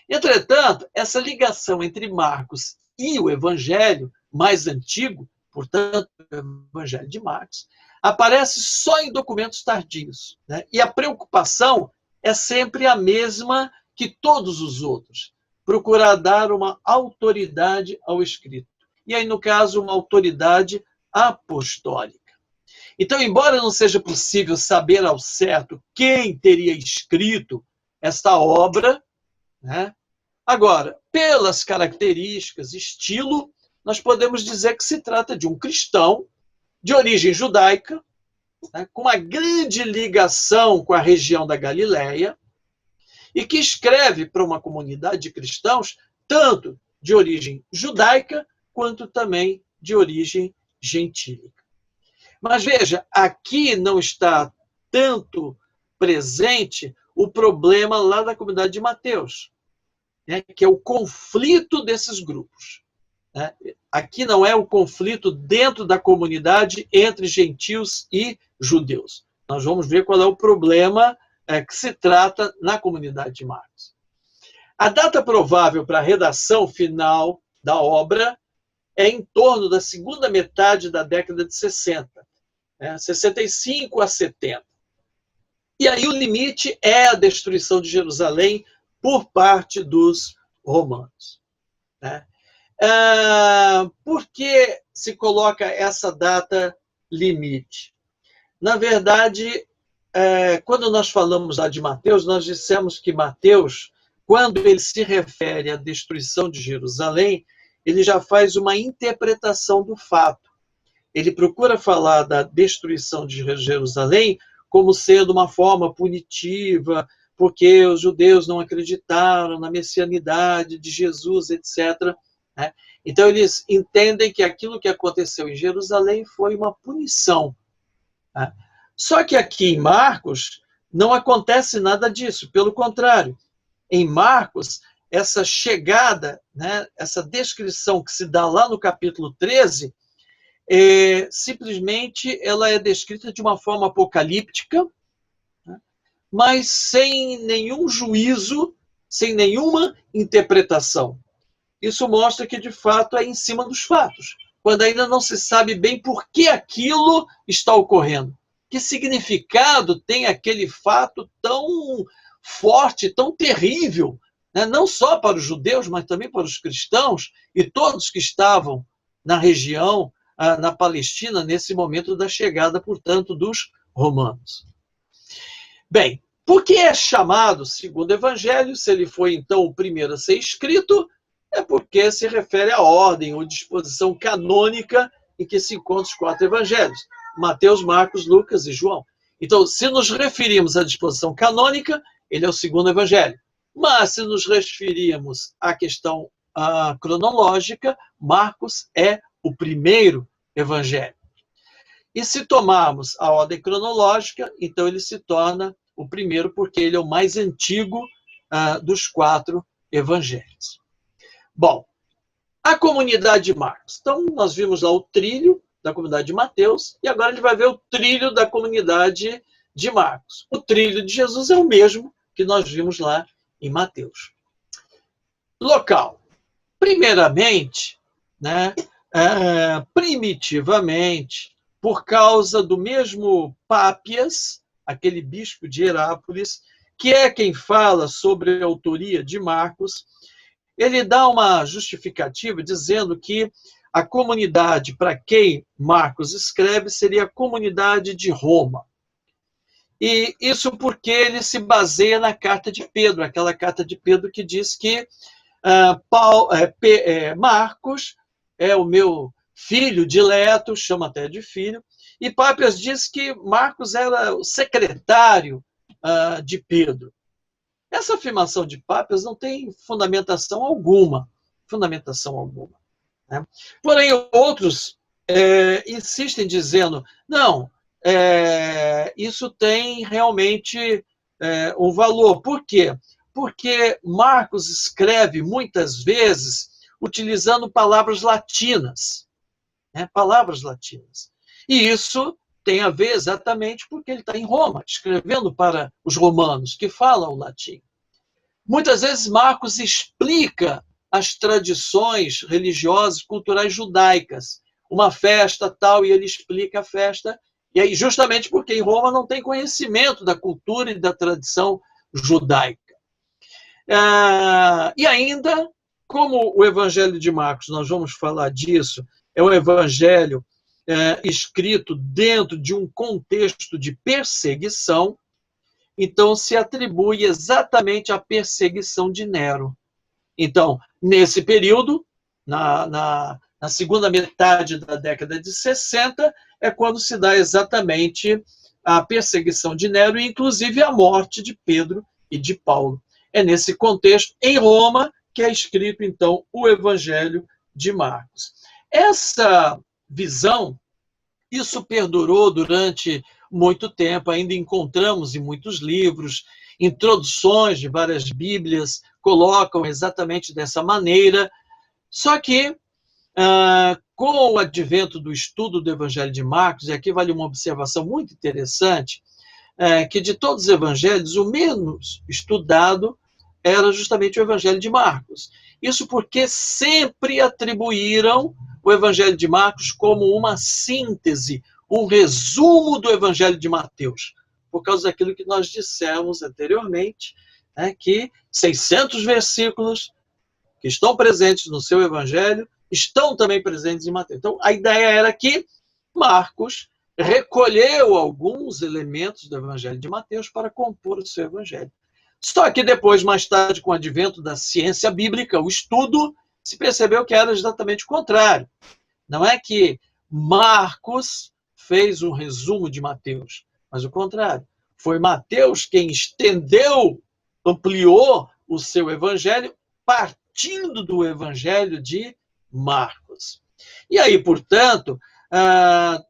Entretanto, essa ligação entre Marcos e o evangelho mais antigo, portanto, o evangelho de Marcos, aparece só em documentos tardios, né? E a preocupação é sempre a mesma que todos os outros, procurar dar uma autoridade ao escrito. E aí, no caso, uma autoridade apostólica. Então, embora não seja possível saber ao certo quem teria escrito esta obra, né? Agora, pelas características, estilo, nós podemos dizer que se trata de um cristão de origem judaica, né, com uma grande ligação com a região da Galileia, e que escreve para uma comunidade de cristãos, tanto de origem judaica, quanto também de origem gentílica. Mas veja, aqui não está tanto presente o problema lá da comunidade de Mateus, né, que é o conflito desses grupos. Né? Aqui não é o conflito dentro da comunidade entre gentios e judeus. Nós vamos ver qual é o problema que se trata na comunidade de Marcos. A data provável para a redação final da obra é em torno da segunda metade da década de 60, 65 a 70. E aí o limite é a destruição de Jerusalém por parte dos romanos. Né? Por que se coloca essa data limite? Na verdade, quando nós falamos lá de Mateus, nós dissemos que Mateus, quando ele se refere à destruição de Jerusalém, ele já faz uma interpretação do fato. Ele procura falar da destruição de Jerusalém como sendo uma forma punitiva, porque os judeus não acreditaram na messianidade de Jesus, etc. Então, eles entendem que aquilo que aconteceu em Jerusalém foi uma punição. Só que aqui em Marcos não acontece nada disso, pelo contrário. Em Marcos, essa chegada, essa descrição que se dá lá no capítulo 13, simplesmente ela é descrita de uma forma apocalíptica, mas sem nenhum juízo, sem nenhuma interpretação. Isso mostra que, de fato, é em cima dos fatos, quando ainda não se sabe bem por que aquilo está ocorrendo. Que significado tem aquele fato tão forte, tão terrível, não só para os judeus, mas também para os cristãos e todos que estavam na região, na Palestina, nesse momento da chegada, portanto, dos romanos. Bem, por que é chamado segundo evangelho, se ele foi, então, o primeiro a ser escrito? É porque se refere à ordem ou disposição canônica em que se encontram os 4 evangelhos: Mateus, Marcos, Lucas e João. Então, se nos referimos à disposição canônica, ele é o segundo evangelho. Mas, se nos referirmos à questão cronológica, Marcos é o primeiro evangelho. E se tomarmos a ordem cronológica, então ele se torna o primeiro, porque ele é o mais antigo dos 4 evangelhos. Bom, a comunidade de Marcos. Então, nós vimos lá o trilho da comunidade de Mateus, e agora a gente vai ver o trilho da comunidade de Marcos. O trilho de Jesus é o mesmo que nós vimos lá em Mateus. Local. Primeiramente, primitivamente, por causa do mesmo Pápias, aquele bispo de Herápolis, que é quem fala sobre a autoria de Marcos, ele dá uma justificativa dizendo que a comunidade para quem Marcos escreve seria a comunidade de Roma. E isso porque ele se baseia na carta de Pedro, aquela carta de Pedro que diz que Marcos é o meu filho dileto, chama até de filho, e Pápias diz que Marcos era o secretário de Pedro. Essa afirmação de Pápias não tem fundamentação alguma. Porém, outros insistem dizendo, não, isso tem realmente um valor. Por quê? Porque Marcos escreve muitas vezes utilizando palavras latinas. Palavras latinas. E isso tem a ver exatamente porque ele está em Roma, escrevendo para os romanos, que falam latim. Muitas vezes Marcos explica as tradições religiosas, culturais judaicas. Uma festa tal, e ele explica a festa. E aí, justamente porque em Roma não tem conhecimento da cultura e da tradição judaica. E ainda, como o Evangelho de Marcos, nós vamos falar disso, é um evangelho escrito dentro de um contexto de perseguição, então se atribui exatamente à perseguição de Nero. Então, nesse período, na segunda metade da década de 60, é quando se dá exatamente a perseguição de Nero, e inclusive a morte de Pedro e de Paulo. É nesse contexto, em Roma, que é escrito, então, o Evangelho de Marcos. Essa visão, isso perdurou durante muito tempo, ainda encontramos em muitos livros, introduções de várias Bíblias colocam exatamente dessa maneira, só que com o advento do estudo do Evangelho de Marcos, e aqui vale uma observação muito interessante, que de todos os evangelhos, o menos estudado era justamente o Evangelho de Marcos. Isso porque sempre atribuíram o Evangelho de Marcos como uma síntese, um resumo do Evangelho de Mateus, por causa daquilo que nós dissemos anteriormente, que 600 versículos que estão presentes no seu Evangelho estão também presentes em Mateus. Então, a ideia era que Marcos recolheu alguns elementos do Evangelho de Mateus para compor o seu Evangelho. Só que depois, mais tarde, com o advento da ciência bíblica, o estudo, se percebeu que era exatamente o contrário. Não é que Marcos fez um resumo de Mateus, mas o contrário. Foi Mateus quem estendeu, ampliou o seu evangelho, partindo do evangelho de Marcos. E aí, portanto,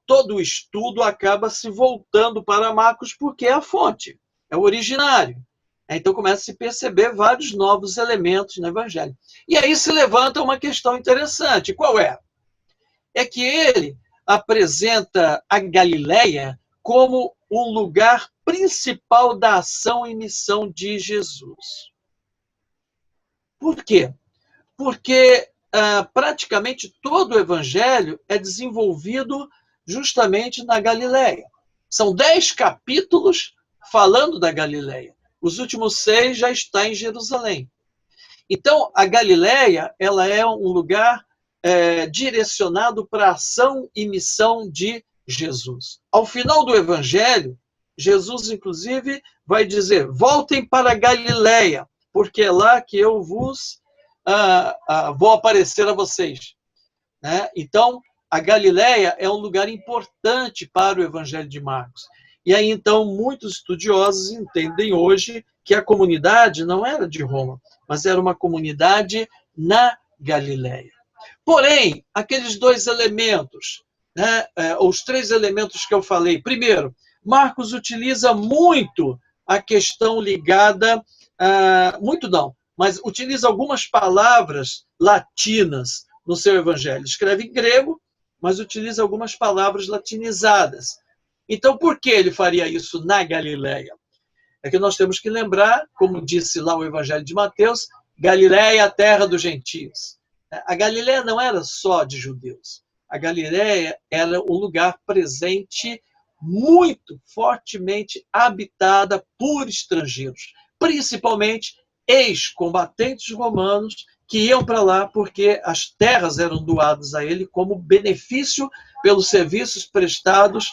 todo o estudo acaba se voltando para Marcos, porque é a fonte, é o originário. Então começa a se perceber vários novos elementos no evangelho. E aí se levanta uma questão interessante. Qual é? É que ele apresenta a Galileia como um lugar principal da ação e missão de Jesus. Por quê? Porque praticamente todo o evangelho é desenvolvido justamente na Galileia. São 10 capítulos falando da Galileia. Os últimos 6 já está em Jerusalém. Então, a Galileia, ela é um lugar direcionado para a ação e missão de Jesus. Ao final do Evangelho, Jesus, inclusive, vai dizer: voltem para a Galileia, porque é lá que eu vos vou aparecer a vocês. Né? Então, a Galileia é um lugar importante para o Evangelho de Marcos. E aí, então, muitos estudiosos entendem hoje que a comunidade não era de Roma, mas era uma comunidade na Galileia. Porém, aqueles 2 elementos, né, os 3 elementos que eu falei. Primeiro, Marcos utiliza muito a questão ligada, muito não, mas utiliza algumas palavras latinas no seu evangelho. Escreve em grego, mas utiliza algumas palavras latinizadas. Então, por que ele faria isso na Galileia? É que nós temos que lembrar, como disse lá o Evangelho de Mateus, Galileia, a terra dos gentios. A Galileia não era só de judeus. A Galileia era um lugar presente, muito fortemente habitada por estrangeiros, principalmente ex-combatentes romanos que iam para lá porque as terras eram doadas a ele como benefício pelos serviços prestados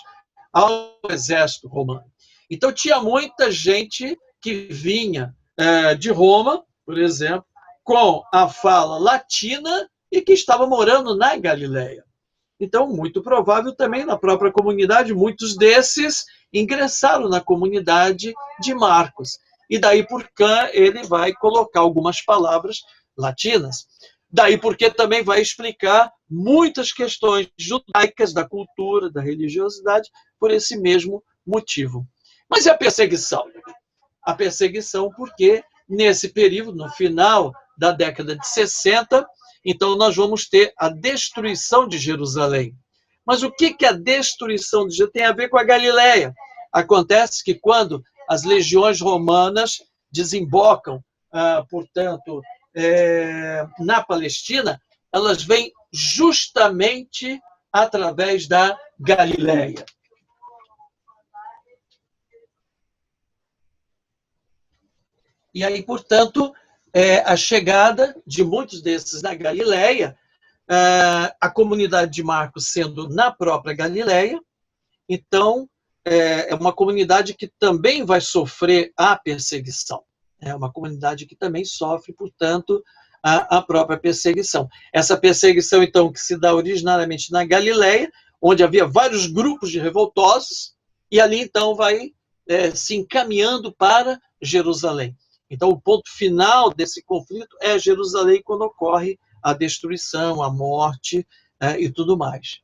ao exército romano. Então, tinha muita gente que vinha de Roma, por exemplo, com a fala latina e que estava morando na Galileia. Então, muito provável também na própria comunidade, muitos desses ingressaram na comunidade de Marcos. E daí por cá ele vai colocar algumas palavras latinas. Daí porque também vai explicar muitas questões judaicas da cultura, da religiosidade, por esse mesmo motivo. Mas e a perseguição? A perseguição porque nesse período, no final da década de 60, então nós vamos ter a destruição de Jerusalém. Mas o que a destruição de Jerusalém tem a ver com a Galileia? Acontece que quando as legiões romanas desembocam, portanto, na Palestina, elas vêm justamente através da Galileia. E aí, portanto, a chegada de muitos desses na Galileia, a comunidade de Marcos sendo na própria Galileia, então é uma comunidade que também vai sofrer a perseguição. É uma comunidade que também sofre, portanto, a própria perseguição. Essa perseguição, então, que se dá originariamente na Galileia, onde havia vários grupos de revoltosos, e ali, então, vai se encaminhando para Jerusalém. Então, o ponto final desse conflito é Jerusalém, quando ocorre a destruição, a morte e tudo mais.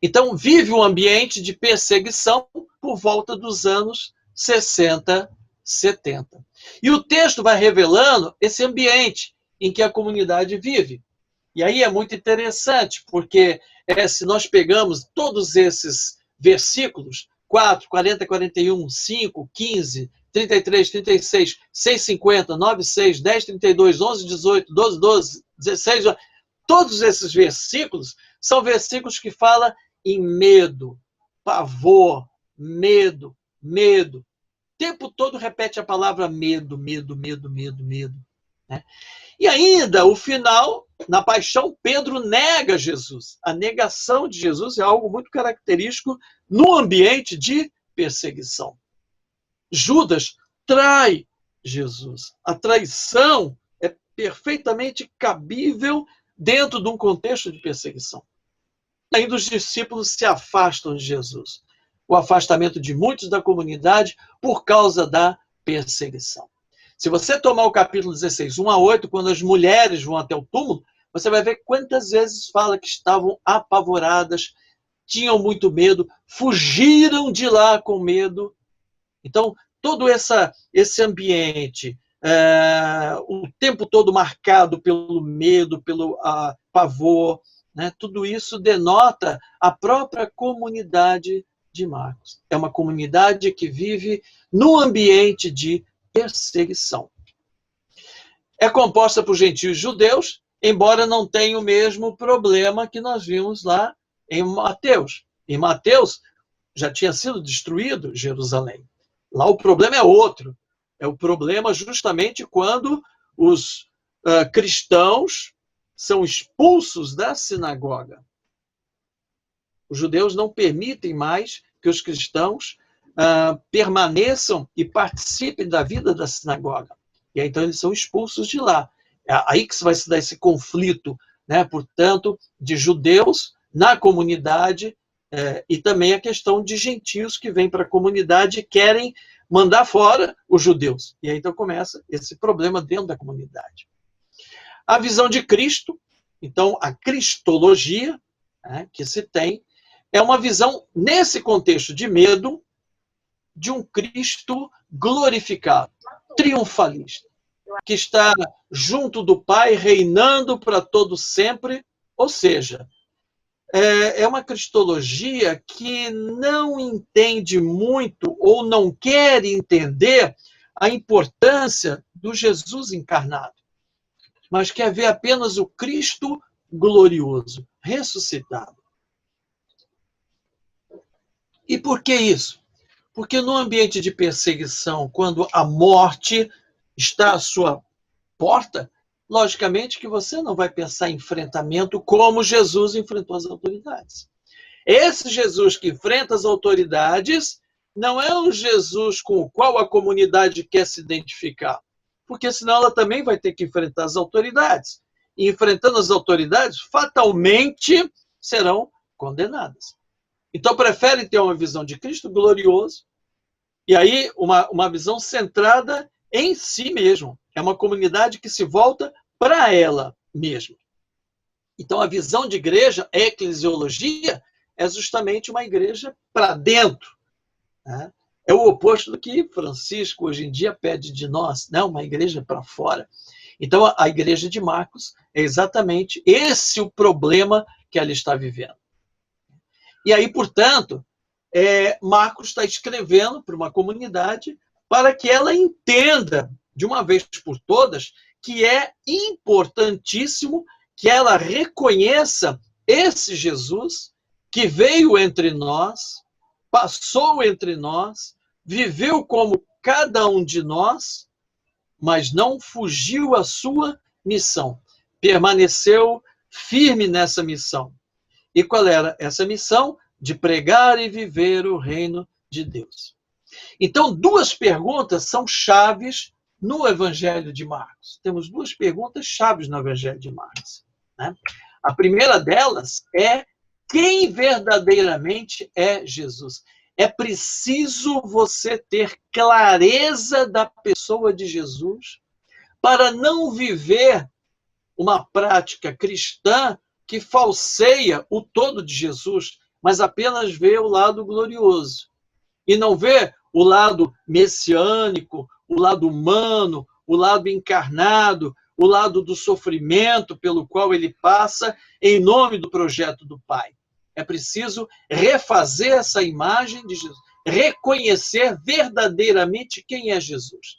Então, vive um ambiente de perseguição por volta dos anos 60, 70. E o texto vai revelando esse ambiente em que a comunidade vive. E aí é muito interessante, porque se nós pegamos todos esses versículos, 4, 40, 41, 5, 15, 33, 36, 6, 50, 9, 6, 10, 32, 11, 18, 12, 12, 16, todos esses versículos são versículos que falam em medo, pavor, medo, medo. O tempo todo repete a palavra medo, medo, medo, medo, medo. Né? E ainda, o final Na paixão, Pedro nega Jesus. A negação de Jesus é algo muito característico no ambiente de perseguição. Judas trai Jesus. A traição é perfeitamente cabível dentro de um contexto de perseguição. Ainda os discípulos se afastam de Jesus. O afastamento de muitos da comunidade por causa da perseguição. Se você tomar o capítulo 16, 1 a 8, quando as mulheres vão até o túmulo, você vai ver quantas vezes fala que estavam apavoradas, tinham muito medo, fugiram de lá com medo. Então, todo esse ambiente, o tempo todo marcado pelo medo, pelo pavor, né? Tudo isso denota a própria comunidade de Marcos. É uma comunidade que vive no ambiente de perseguição. É composta por gentios judeus, embora não tenha o mesmo problema que nós vimos lá em Mateus. Em Mateus, já tinha sido destruído Jerusalém. Lá o problema é outro. É o problema justamente quando os cristãos são expulsos da sinagoga. Os judeus não permitem mais que os cristãos permaneçam e participem da vida da sinagoga. E aí, então, eles são expulsos de lá. É aí que vai se dar esse conflito, né? Portanto, de judeus na comunidade e também a questão de gentios que vêm para a comunidade e querem mandar fora os judeus. E aí, então, começa esse problema dentro da comunidade. A visão de Cristo, então, a cristologia, né, que se tem, é uma visão, nesse contexto de medo, de um Cristo glorificado, triunfalista, que está junto do Pai, reinando para todo sempre, ou seja, é uma cristologia que não entende muito ou não quer entender a importância do Jesus encarnado, mas quer ver apenas o Cristo glorioso, ressuscitado. E por que isso? Porque no ambiente de perseguição, quando a morte está à sua porta, logicamente que você não vai pensar em enfrentamento como Jesus enfrentou as autoridades. Esse Jesus que enfrenta as autoridades não é um Jesus com o qual a comunidade quer se identificar, porque senão ela também vai ter que enfrentar as autoridades. E enfrentando as autoridades, fatalmente serão condenadas. Então, preferem ter uma visão de Cristo glorioso, e aí uma visão centrada em si mesmo. É uma comunidade que se volta para ela mesma. Então, a visão de igreja, a eclesiologia, é justamente uma igreja para dentro. Né? É o oposto do que Francisco, hoje em dia, pede de nós, né? Uma igreja para fora. Então, a igreja de Marcos é exatamente esse o problema que ela está vivendo. E aí, portanto, Marcos está escrevendo para uma comunidade para que ela entenda, de uma vez por todas, que é importantíssimo que ela reconheça esse Jesus que veio entre nós, passou entre nós, viveu como cada um de nós, mas não fugiu à sua missão, permaneceu firme nessa missão. E qual era essa missão? De pregar e viver o reino de Deus. Então, duas perguntas são chaves no Evangelho de Marcos. Temos duas perguntas chaves no Evangelho de Marcos. Né? A primeira delas é: quem verdadeiramente é Jesus? É preciso você ter clareza da pessoa de Jesus para não viver uma prática cristã que falseia o todo de Jesus, mas apenas vê o lado glorioso. E não vê o lado messiânico, o lado humano, o lado encarnado, o lado do sofrimento pelo qual ele passa em nome do projeto do Pai. É preciso refazer essa imagem de Jesus, reconhecer verdadeiramente quem é Jesus.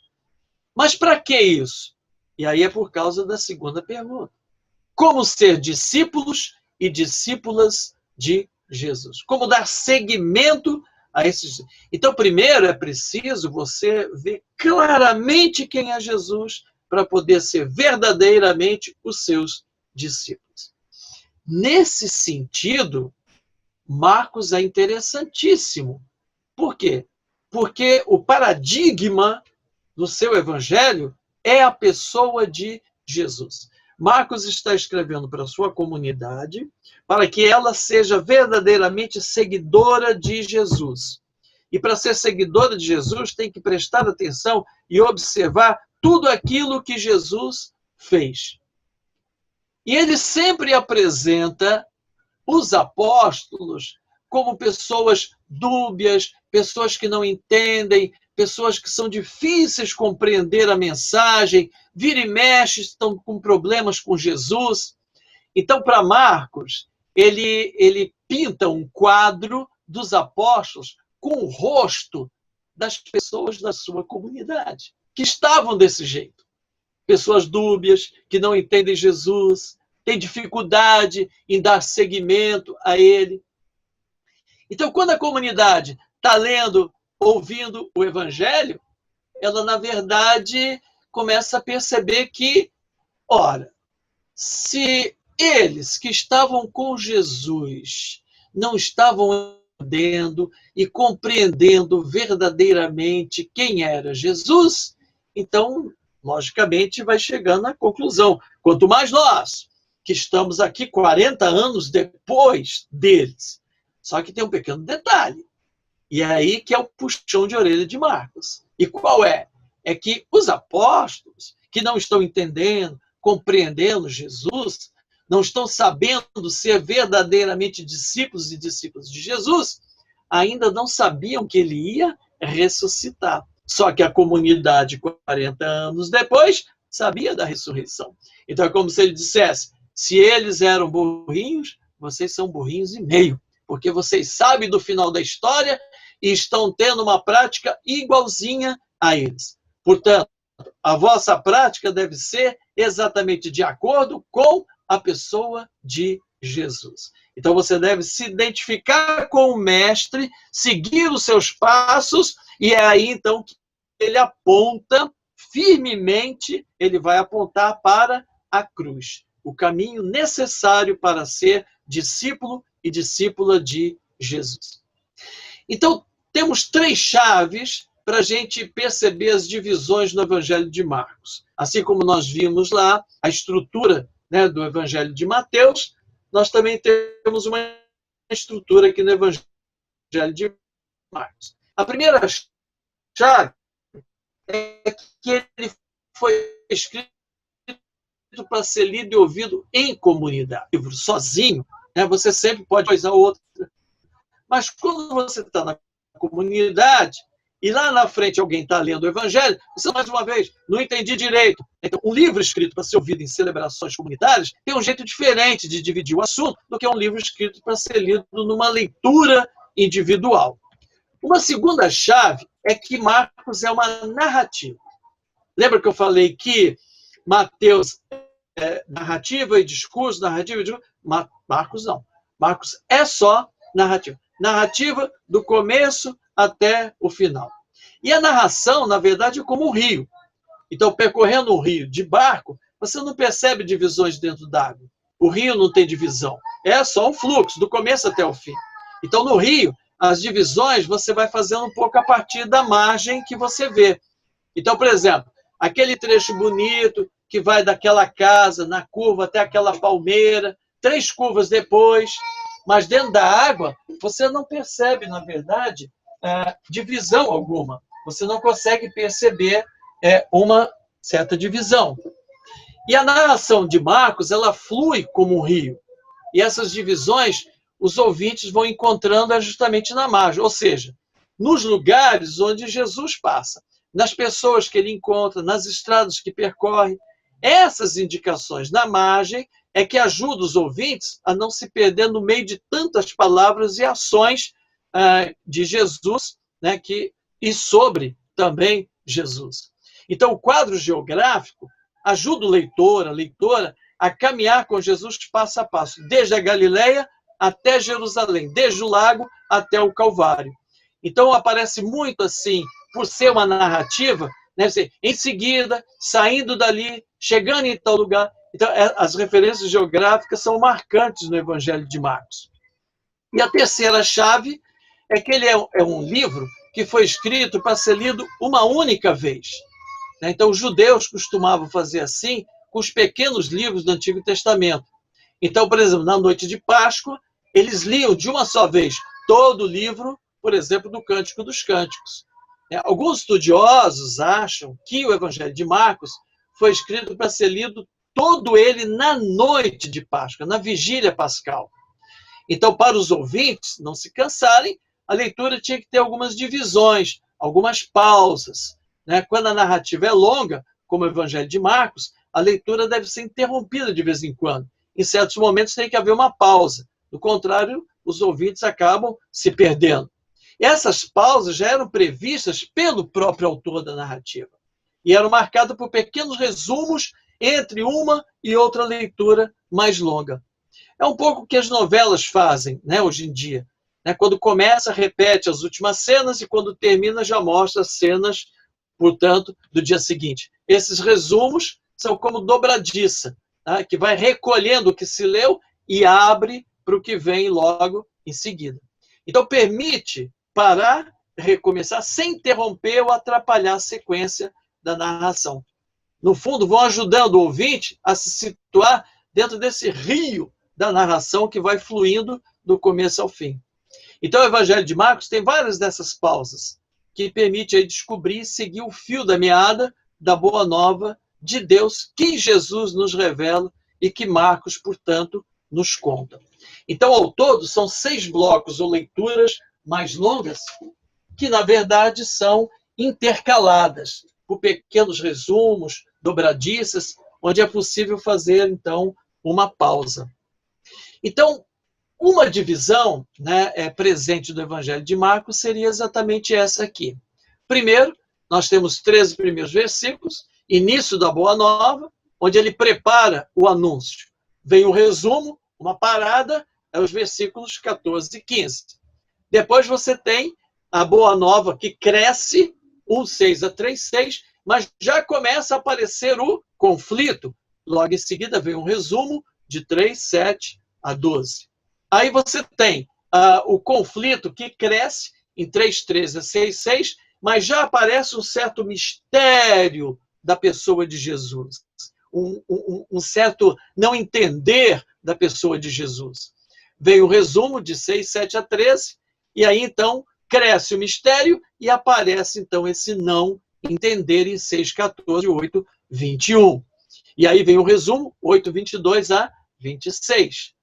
Mas para que isso? E aí é por causa da segunda pergunta. Como ser discípulos e discípulas de Jesus? Como dar seguimento a esses? Então, primeiro é preciso você ver claramente quem é Jesus para poder ser verdadeiramente os seus discípulos. Nesse sentido, Marcos é interessantíssimo. Por quê? Porque o paradigma do seu evangelho é a pessoa de Jesus. Marcos está escrevendo para a sua comunidade, para que ela seja verdadeiramente seguidora de Jesus. E para ser seguidora de Jesus, tem que prestar atenção e observar tudo aquilo que Jesus fez. E ele sempre apresenta os apóstolos como pessoas dúbias, pessoas que não entendem, pessoas que são difíceis compreender a mensagem, vira e mexe, estão com problemas com Jesus. Então, para Marcos, ele pinta um quadro dos apóstolos com o rosto das pessoas da sua comunidade, que estavam desse jeito. Pessoas dúbias, que não entendem Jesus, têm dificuldade em dar seguimento a ele. Então, quando a comunidade está lendo, ouvindo o evangelho, ela, na verdade, começa a perceber que, ora, se eles que estavam com Jesus não estavam entendendo e compreendendo verdadeiramente quem era Jesus, então, logicamente, vai chegando à conclusão. Quanto mais nós, que estamos aqui 40 anos depois deles. Só que tem um pequeno detalhe. E é aí que é o puxão de orelha de Marcos. E qual é? É que os apóstolos, que não estão entendendo, compreendendo Jesus, não estão sabendo ser verdadeiramente discípulos e discípulos de Jesus, ainda não sabiam que ele ia ressuscitar. Só que a comunidade, 40 anos depois, sabia da ressurreição. Então é como se ele dissesse, se eles eram burrinhos, vocês são burrinhos e meio, porque vocês sabem do final da história e estão tendo uma prática igualzinha a eles. Portanto, a vossa prática deve ser exatamente de acordo com a pessoa de Jesus. Então você deve se identificar com o mestre, seguir os seus passos, e é aí então que ele aponta firmemente, ele vai apontar para a cruz, o caminho necessário para ser discípulo e discípula de Jesus. Então, temos 3 chaves para a gente perceber as divisões no Evangelho de Marcos. Assim como nós vimos lá a estrutura, né, do Evangelho de Mateus, nós também temos uma estrutura aqui no Evangelho de Marcos. A primeira chave é que ele foi escrito para ser lido e ouvido em comunidade. Livro sozinho, né, você sempre pode coisa outra. Mas quando você está na comunidade e lá na frente alguém está lendo o Evangelho, você, mais uma vez, não entendi direito. Então, um livro escrito para ser ouvido em celebrações comunitárias tem um jeito diferente de dividir o assunto do que um livro escrito para ser lido numa leitura individual. Uma segunda chave é que Marcos é uma narrativa. Lembra que eu falei que Mateus é narrativa e discurso, narrativa e discurso? Marcos não. Marcos é só narrativa. Narrativa do começo até o final. E a narração, na verdade, é como um rio. Então, percorrendo um rio de barco, você não percebe divisões dentro d'água. O rio não tem divisão. É só um fluxo, do começo até o fim. Então, no rio, as divisões você vai fazendo um pouco a partir da margem que você vê. Então, por exemplo, aquele trecho bonito que vai daquela casa, na curva, até aquela palmeira, 3 curvas depois, mas dentro da água, você não percebe, na verdade, divisão alguma. Você não consegue perceber uma certa divisão. E a narração de Marcos, ela flui como um rio. E essas divisões, os ouvintes vão encontrando justamente na margem, ou seja, nos lugares onde Jesus passa, nas pessoas que ele encontra, nas estradas que percorre. Essas indicações na margem é que ajudam os ouvintes a não se perder no meio de tantas palavras e ações de Jesus, né, e sobre também Jesus. Então, o quadro geográfico ajuda o leitor, a leitora, a caminhar com Jesus passo a passo, desde a Galileia até Jerusalém, desde o lago até o Calvário. Então, aparece muito assim, por ser uma narrativa, né, em seguida, saindo dali, chegando em tal lugar, Então, as referências geográficas são marcantes no Evangelho de Marcos. E a terceira chave é que ele é um livro que foi escrito para ser lido uma única vez. Então, os judeus costumavam fazer assim com os pequenos livros do Antigo Testamento. Então, por exemplo, na noite de Páscoa, eles liam de uma só vez todo o livro, por exemplo, do Cântico dos Cânticos. Alguns estudiosos acham que o Evangelho de Marcos foi escrito para ser lido todo ele na noite de Páscoa, na vigília pascal. Então, para os ouvintes não se cansarem, a leitura tinha que ter algumas divisões, algumas pausas. Quando a narrativa é longa, como o Evangelho de Marcos, a leitura deve ser interrompida de vez em quando. Em certos momentos tem que haver uma pausa. Do contrário, os ouvintes acabam se perdendo. Essas pausas já eram previstas pelo próprio autor da narrativa e eram marcadas por pequenos resumos entre uma e outra leitura mais longa. É um pouco o que as novelas fazem, hoje em dia. Quando começa, repete as últimas cenas e quando termina, já mostra as cenas, portanto, do dia seguinte. Esses resumos são como dobradiça, que vai recolhendo o que se leu e abre para o que vem logo em seguida. Então, permite parar, recomeçar, sem interromper ou atrapalhar a sequência da narração. No fundo, vão ajudando o ouvinte a se situar dentro desse rio da narração que vai fluindo do começo ao fim. Então, o Evangelho de Marcos tem várias dessas pausas, que permite aí descobrir e seguir o fio da meada da boa nova de Deus, que Jesus nos revela e que Marcos, portanto, nos conta. Então, ao todo, são 6 blocos ou leituras mais longas, que, na verdade, são intercaladas por pequenos resumos, dobradiças, onde é possível fazer, então, uma pausa. Então, uma divisão presente do Evangelho de Marcos seria exatamente essa aqui. Primeiro, nós temos 13 primeiros versículos, início da Boa Nova, onde ele prepara o anúncio. Vem o resumo, uma parada, os versículos 14 e 15. Depois você tem a Boa Nova que cresce, 1:6 a 3:6, mas já começa a aparecer o conflito. Logo em seguida vem um resumo de 3:7 a 12. Aí você tem o conflito que cresce em 3:13 a 6:6, mas já aparece um certo mistério da pessoa de Jesus, um certo não entender da pessoa de Jesus. Vem o resumo de 6:7 a 13, e aí então cresce o mistério e aparece então esse não entender em 6:14 e 8:21. E aí vem o resumo, 8:22 a 26.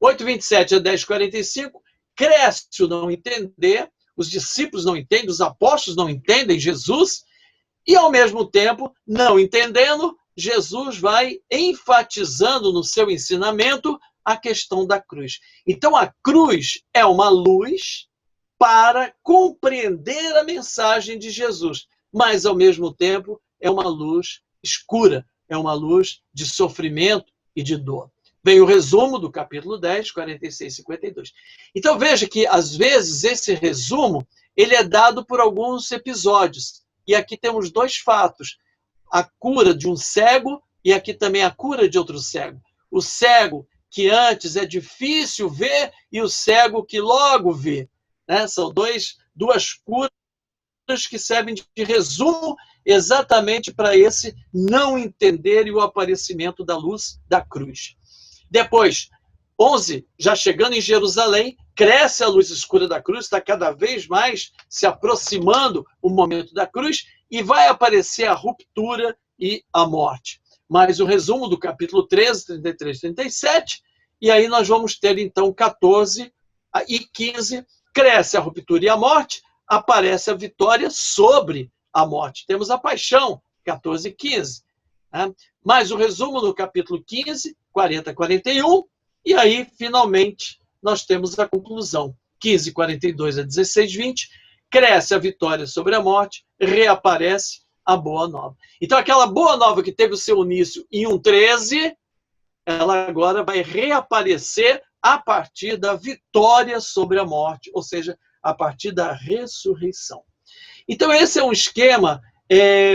8:27 a 10:45, cresce o não entender, os discípulos não entendem, os apóstolos não entendem Jesus, e ao mesmo tempo, não entendendo, Jesus vai enfatizando no seu ensinamento a questão da cruz. Então, a cruz é uma luz para compreender a mensagem de Jesus, mas, ao mesmo tempo, é uma luz escura, é uma luz de sofrimento e de dor. Vem o resumo do capítulo 10, 46 e 52. Então, veja que, às vezes, esse resumo ele é dado por alguns episódios. E aqui temos 2 fatos. A cura de um cego e aqui também a cura de outro cego. O cego que antes é difícil ver e o cego que logo vê. São duas curas que servem de resumo exatamente para esse não entender e o aparecimento da luz da cruz. Depois, 11, já chegando em Jerusalém, cresce a luz escura da cruz, está cada vez mais se aproximando o momento da cruz e vai aparecer a ruptura e a morte. Mas o resumo do capítulo 13, 33 e 37, e aí nós vamos ter então 14 e 15, cresce a ruptura e a morte, aparece a vitória sobre a morte. Temos a paixão, 14 e 15. Mais o resumo no capítulo 15, 40 e 41, e aí, finalmente, nós temos a conclusão. 15, 42 a 16, 20, cresce a vitória sobre a morte, reaparece a boa nova. Então, aquela boa nova que teve o seu início em 1:13, ela agora vai reaparecer a partir da vitória sobre a morte, ou seja, a partir da ressurreição. Então, esse é um esquema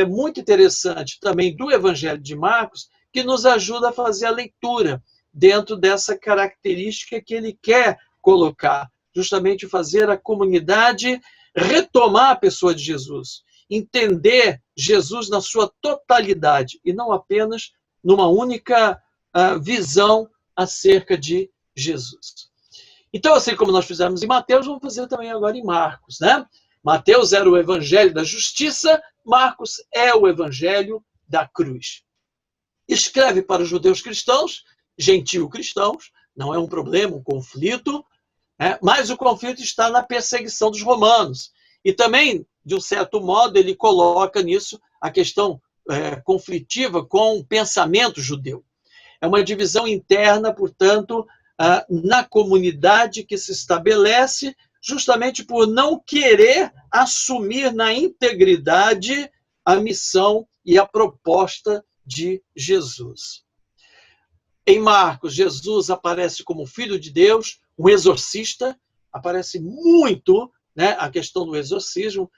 muito interessante também do Evangelho de Marcos, que nos ajuda a fazer a leitura dentro dessa característica que ele quer colocar, justamente fazer a comunidade retomar a pessoa de Jesus, entender Jesus na sua totalidade e não apenas numa única visão acerca de Jesus. Então, assim como nós fizemos em Mateus, vamos fazer também agora em Marcos, né? Mateus era o evangelho da justiça, Marcos é o evangelho da cruz. Escreve para os judeus cristãos, gentio cristãos, não é um problema, um conflito, mas o conflito está na perseguição dos romanos. E também, de um certo modo, ele coloca nisso a questão conflitiva com o pensamento judeu. É uma divisão interna, portanto, na comunidade que se estabelece justamente por não querer assumir na integridade a missão e a proposta de Jesus. Em Marcos, Jesus aparece como Filho de Deus, um exorcista, aparece muito, né, a questão do exorcismo.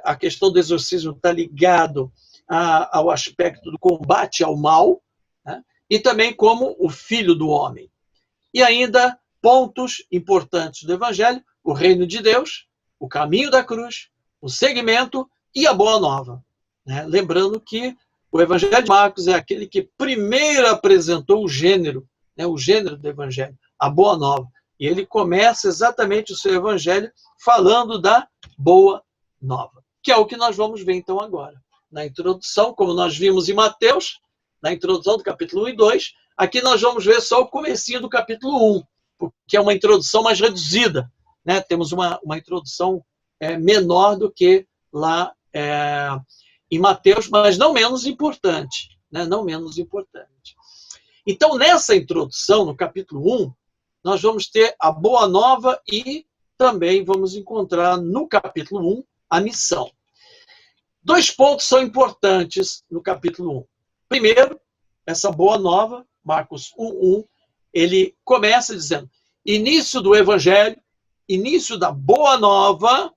A questão do exorcismo está ligado ao aspecto do combate ao mal, né, e também como o Filho do Homem. E ainda pontos importantes do Evangelho: o reino de Deus, o caminho da cruz, o segmento e a boa nova. Né? Lembrando que o Evangelho de Marcos é aquele que primeiro apresentou o gênero do Evangelho, a boa nova. E ele começa exatamente o seu Evangelho falando da boa nova, que é o que nós vamos ver então agora. Na introdução, como nós vimos em Mateus, na introdução do capítulo 1 e 2, aqui nós vamos ver só o comecinho do capítulo 1, porque é uma introdução mais reduzida. Né? Temos uma introdução menor do que lá em Mateus, mas não menos importante. Né? Não menos importante. Então, nessa introdução, no capítulo 1, nós vamos ter a boa nova e também vamos encontrar no capítulo 1 a missão. 2 pontos são importantes no capítulo 1. Primeiro, essa boa nova, Marcos 1:1, ele começa dizendo: início do Evangelho, início da boa nova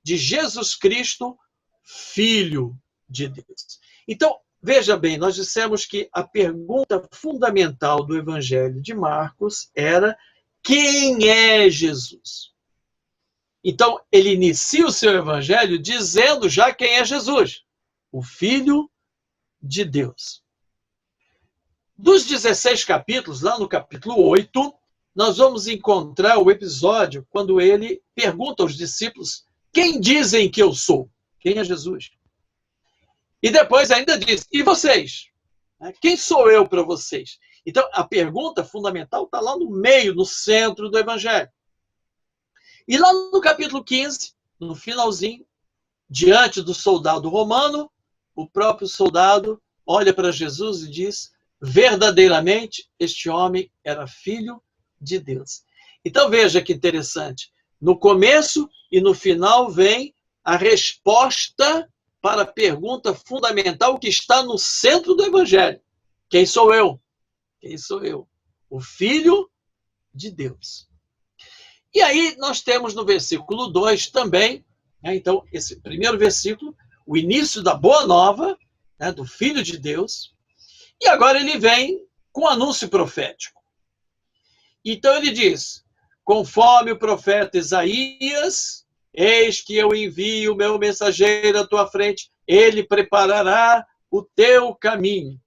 de Jesus Cristo, Filho de Deus. Então, veja bem, nós dissemos que a pergunta fundamental do Evangelho de Marcos era: quem é Jesus? Então, ele inicia o seu Evangelho dizendo já quem é Jesus: o Filho de Deus. Dos 16 capítulos, lá no capítulo 8, nós vamos encontrar o episódio quando ele pergunta aos discípulos: quem dizem que eu sou? Quem é Jesus? E depois ainda diz: e vocês? Quem sou eu para vocês? Então, a pergunta fundamental está lá no meio, no centro do Evangelho. E lá no capítulo 15, no finalzinho, diante do soldado romano, o próprio soldado olha para Jesus e diz: verdadeiramente, este homem era filho de Deus. Então, veja que interessante. No começo e no final vem a resposta para a pergunta fundamental que está no centro do Evangelho. Quem sou eu? Quem sou eu? O Filho de Deus. E aí nós temos no versículo 2 também, então, esse primeiro versículo, o início da boa nova, do Filho de Deus. E agora ele vem com um anúncio profético. Então ele diz: conforme o profeta Isaías, eis que eu envio o meu mensageiro à tua frente, ele preparará o teu caminho.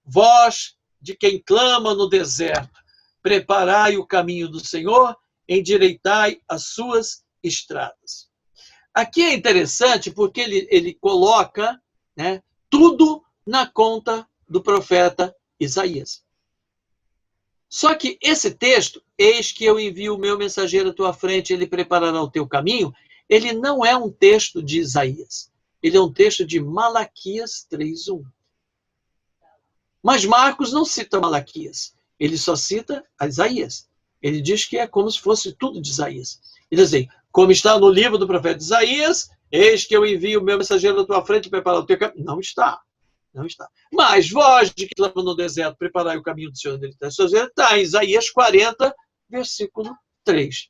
Voz de quem clama no deserto: preparai o caminho do Senhor, endireitai as suas estradas. Aqui é interessante porque ele coloca, tudo na conta do profeta Isaías. Só que esse texto, eis que eu envio o meu mensageiro à tua frente, ele preparará o teu caminho, ele não é um texto de Isaías. Ele é um texto de Malaquias 3:1. Mas Marcos não cita Malaquias. Ele só cita Isaías. Ele diz que é como se fosse tudo de Isaías. Ele diz assim: como está no livro do profeta Isaías, eis que eu envio o meu mensageiro à tua frente, preparar o teu caminho. Não está. Não está. Mas voz de que clama no deserto, preparai o caminho do Senhor. Está em Isaías 40, versículo 3.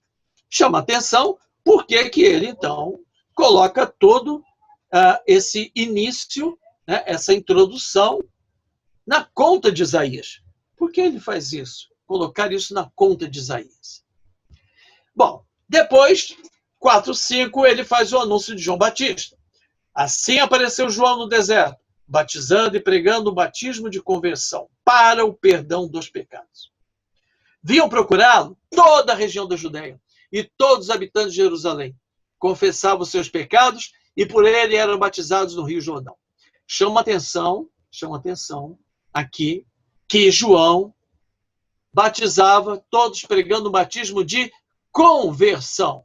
Chama atenção porque que ele, então, coloca todo esse início, essa introdução na conta de Isaías. Por que ele faz isso? Colocar isso na conta de Isaías. Bom, depois, 4:5, ele faz o anúncio de João Batista. Assim apareceu João no deserto, batizando e pregando o batismo de conversão para o perdão dos pecados. Vinham procurá-lo toda a região da Judéia e todos os habitantes de Jerusalém. Confessavam os seus pecados e por ele eram batizados no Rio Jordão. Chama atenção aqui que João batizava todos pregando o batismo de conversão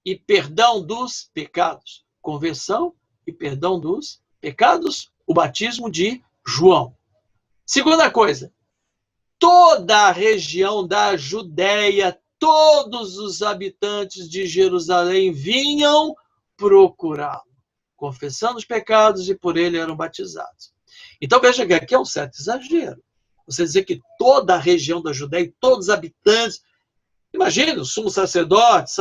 e perdão dos pecados. Conversão e perdão dos pecados, o batismo de João. Segunda coisa, toda a região da Judéia, todos os habitantes de Jerusalém vinham procurá-lo, confessando os pecados e por ele eram batizados. Então veja que aqui é um certo exagero. Você dizer que toda a região da Judéia, todos os habitantes, imagine o sumo sacerdote,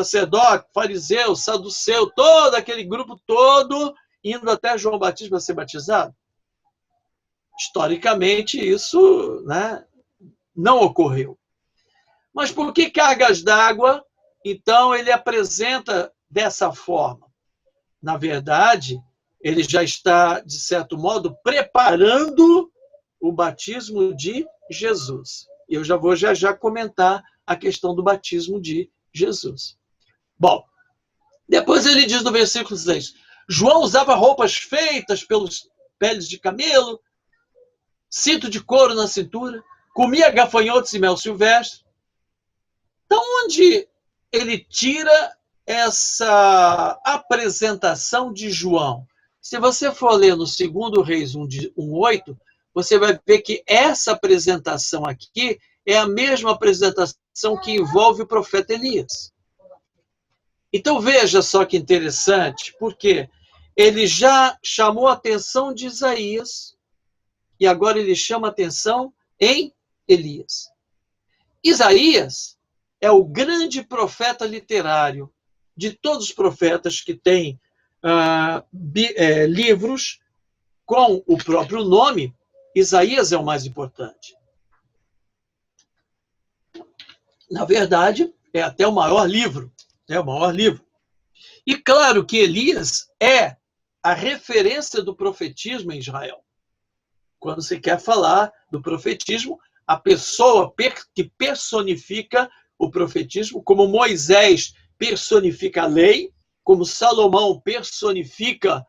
fariseu, saduceu, todo aquele grupo todo indo até João Batista para ser batizado. Historicamente, isso, né, não ocorreu. Mas por que cargas d'água, então, ele apresenta dessa forma? Na verdade, ele já está, de certo modo, preparando o batismo de Jesus. Eu já vou já comentar a questão do batismo de Jesus. Bom, depois ele diz no versículo 6, João usava roupas feitas pelos peles de camelo, cinto de couro na cintura, comia gafanhotos e mel silvestre. Então, onde ele tira essa apresentação de João? Se você for ler no 2 Reis 1:8, você vai ver que essa apresentação aqui é a mesma apresentação que envolve o profeta Elias. Então, veja só que interessante, porque ele já chamou a atenção de Isaías e agora ele chama a atenção em Elias. Isaías é o grande profeta literário de todos os profetas que têm livros com o próprio nome. Isaías é o mais importante. Na verdade, é até o maior livro. É o maior livro. E claro que Elias é a referência do profetismo em Israel. Quando se quer falar do profetismo, a pessoa que personifica o profetismo, como Moisés personifica a lei, como Salomão personifica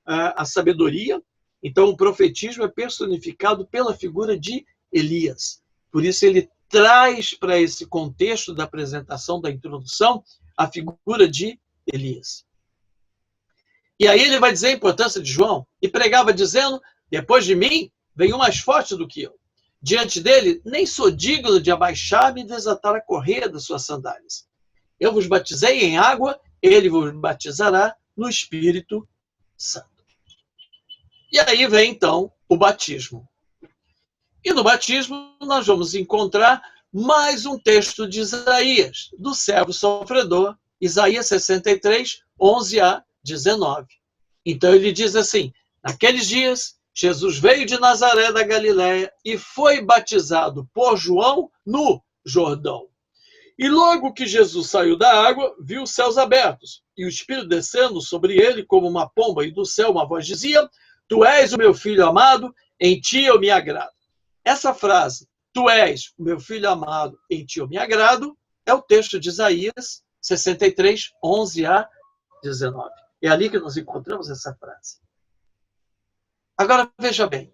a sabedoria, então o profetismo é personificado pela figura de Elias. Por isso ele traz para esse contexto da apresentação, da introdução, a figura de Elias. E aí ele vai dizer a importância de João, e pregava dizendo, depois de mim, vem um mais forte do que eu. Diante dele, nem sou digno de abaixar-me e desatar a correia das suas sandálias. Eu vos batizei em água, ele vos batizará no Espírito Santo. E aí vem, então, o batismo. E no batismo nós vamos encontrar mais um texto de Isaías, do servo sofredor, Isaías 63, 11 a 19. Então ele diz assim, naqueles dias, Jesus veio de Nazaré da Galiléia e foi batizado por João no Jordão. E logo que Jesus saiu da água, viu os céus abertos e o Espírito descendo sobre ele como uma pomba, e do céu uma voz dizia, Tu és o meu filho amado, em ti eu me agrado. Essa frase, Tu és o meu filho amado, em ti eu me agrado, é o texto de Isaías 63, 11 a 19. É ali que nós encontramos essa frase. Agora, veja bem,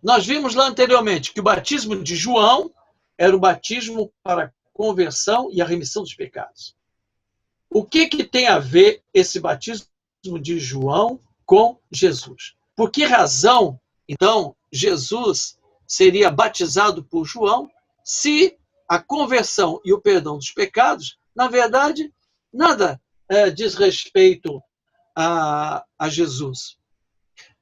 nós vimos lá anteriormente que o batismo de João era o batismo para conversão e a remissão dos pecados. O que tem a ver esse batismo de João com Jesus? Por que razão, então, Jesus seria batizado por João se a conversão e o perdão dos pecados, na verdade, nada diz respeito a Jesus?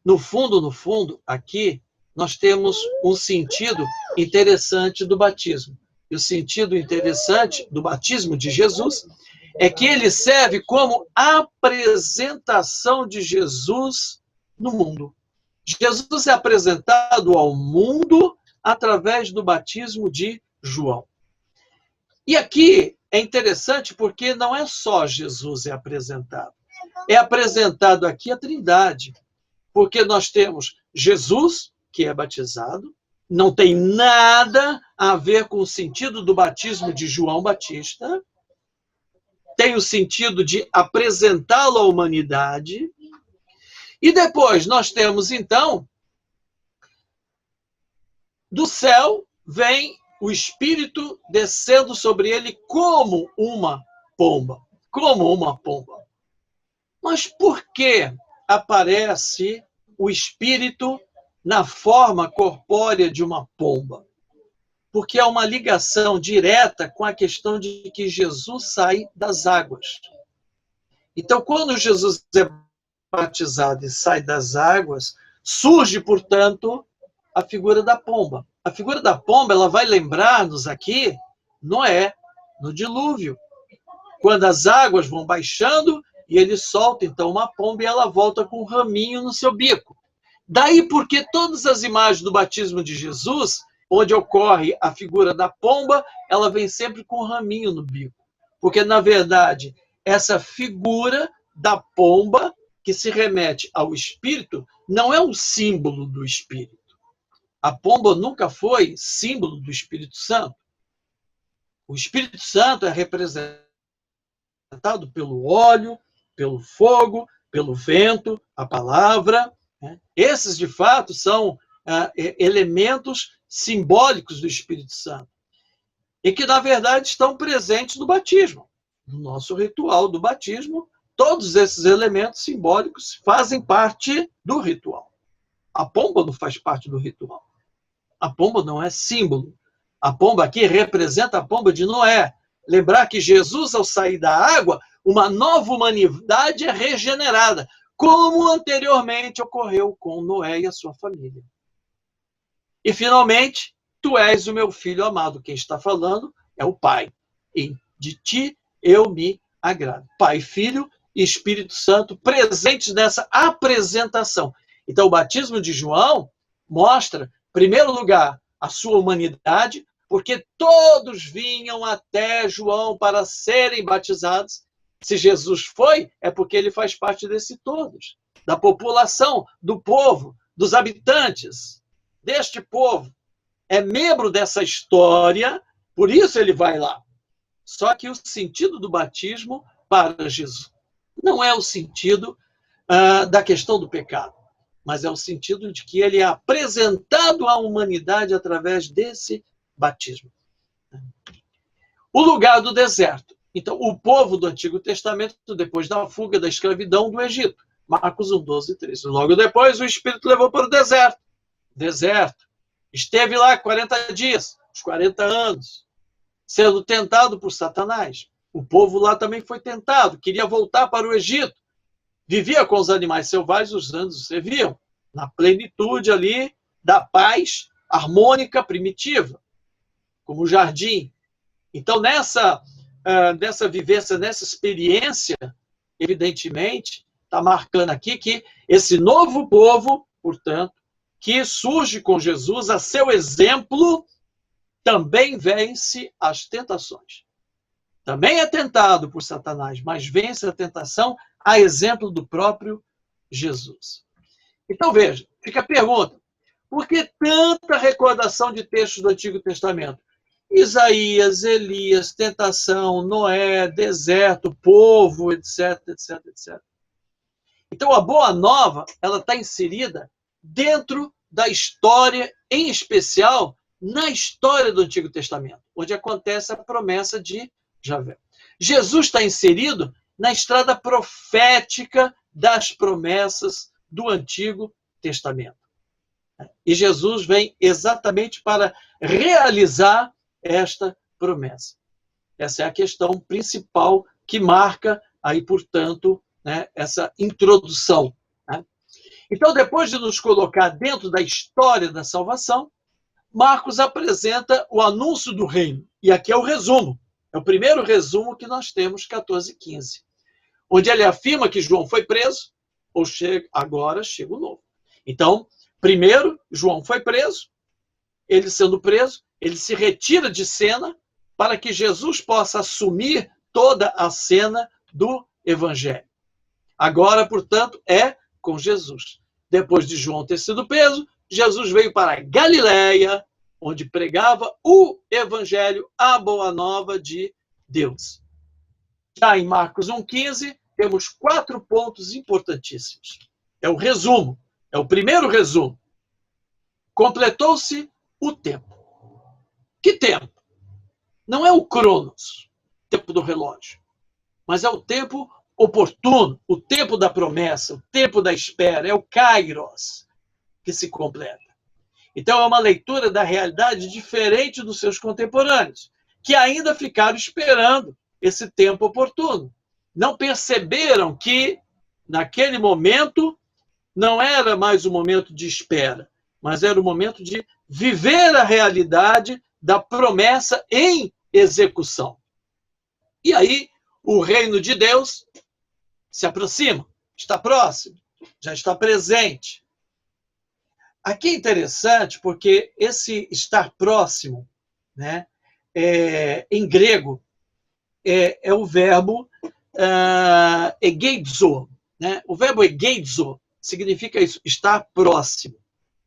No fundo, aqui, nós temos um sentido interessante do batismo. E o sentido interessante do batismo de Jesus é que ele serve como apresentação de Jesus no mundo. Jesus é apresentado ao mundo através do batismo de João. E aqui é interessante porque não é só Jesus é apresentado aqui a Trindade, porque nós temos Jesus, que é batizado, não tem nada a ver com o sentido do batismo de João Batista, tem o sentido de apresentá-lo à humanidade, e depois nós temos, então, do céu vem o Espírito descendo sobre ele como uma pomba. Como uma pomba. Mas por que aparece o Espírito na forma corpórea de uma pomba? Porque há uma ligação direta com a questão de que Jesus sai das águas. Então, quando Jesus é batizado e sai das águas, surge, portanto, a figura da pomba. A figura da pomba, ela vai lembrar-nos aqui Noé, no dilúvio, quando as águas vão baixando e ele solta, então, uma pomba e ela volta com um raminho no seu bico. Daí porque todas as imagens do batismo de Jesus, onde ocorre a figura da pomba, ela vem sempre com um raminho no bico. Porque, na verdade, essa figura da pomba, que se remete ao Espírito, não é um símbolo do Espírito. A pomba nunca foi símbolo do Espírito Santo. O Espírito Santo é representado pelo óleo, pelo fogo, pelo vento, a palavra. Esses, de fato, são elementos simbólicos do Espírito Santo. E que, na verdade, estão presentes no batismo. No nosso ritual do batismo, todos esses elementos simbólicos fazem parte do ritual. A pomba não faz parte do ritual. A pomba não é símbolo. A pomba aqui representa a pomba de Noé. Lembrar que Jesus, ao sair da água, uma nova humanidade é regenerada, como anteriormente ocorreu com Noé e a sua família. E, finalmente, tu és o meu filho amado. Quem está falando é o Pai. E de ti eu me agrado. Pai, Filho e Espírito Santo presentes nessa apresentação. Então, o batismo de João mostra, em primeiro lugar, a sua humanidade, porque todos vinham até João para serem batizados. Se Jesus foi, é porque ele faz parte desse todos, da população, do povo, dos habitantes deste povo. É membro dessa história, por isso ele vai lá. Só que o sentido do batismo para Jesus não é o sentido da questão do pecado, mas é o sentido de que ele é apresentado à humanidade através desse batismo. O lugar do deserto. Então, o povo do Antigo Testamento, depois da fuga da escravidão do Egito. Marcos 1, 12 e 13. Logo depois, o Espírito levou para o deserto. Deserto. Esteve lá 40 dias, uns 40 anos, sendo tentado por Satanás. O povo lá também foi tentado, queria voltar para o Egito. Vivia com os animais selvagens, os anjos serviam, na plenitude ali da paz harmônica primitiva, como o jardim. Então, nessa vivência, nessa experiência, evidentemente, está marcando aqui que esse novo povo, portanto, que surge com Jesus, a seu exemplo, também vence as tentações. Também é tentado por Satanás, mas vence a tentação a exemplo do próprio Jesus. Então, veja, fica a pergunta, por que tanta recordação de textos do Antigo Testamento? Isaías, Elias, tentação, Noé, deserto, povo, etc, etc, etc. Então, a Boa Nova, ela está inserida dentro da história, em especial na história do Antigo Testamento, onde acontece a promessa de Javé. Jesus está inserido na estrada profética das promessas do Antigo Testamento. E Jesus vem exatamente para realizar esta promessa. Essa é a questão principal que marca aí, portanto, essa introdução. Então, depois de nos colocar dentro da história da salvação, Marcos apresenta o anúncio do reino. E aqui é o resumo. É o primeiro resumo que nós temos, 14:15. Onde ele afirma que João foi preso, agora chega o novo. Então, primeiro, João foi preso, ele sendo preso, ele se retira de cena para que Jesus possa assumir toda a cena do evangelho. Agora, portanto, é com Jesus. Depois de João ter sido preso, Jesus veio para a Galileia, onde pregava o evangelho, a boa nova de Deus. Já em Marcos 1,15, temos 4 pontos importantíssimos. É o resumo, é o primeiro resumo. Completou-se o tempo. Que tempo? Não é o Cronos, tempo do relógio, mas é o tempo oportuno, o tempo da promessa, o tempo da espera, é o Kairos que se completa. Então é uma leitura da realidade diferente dos seus contemporâneos, que ainda ficaram esperando esse tempo oportuno. Não perceberam que, naquele momento, não era mais um momento de espera, mas era o momento de viver a realidade da promessa em execução. E aí, o reino de Deus se aproxima, está próximo, já está presente. Aqui é interessante porque esse estar próximo, né, em grego, é o verbo egeizo. Né? O verbo egeizo significa isso, estar próximo,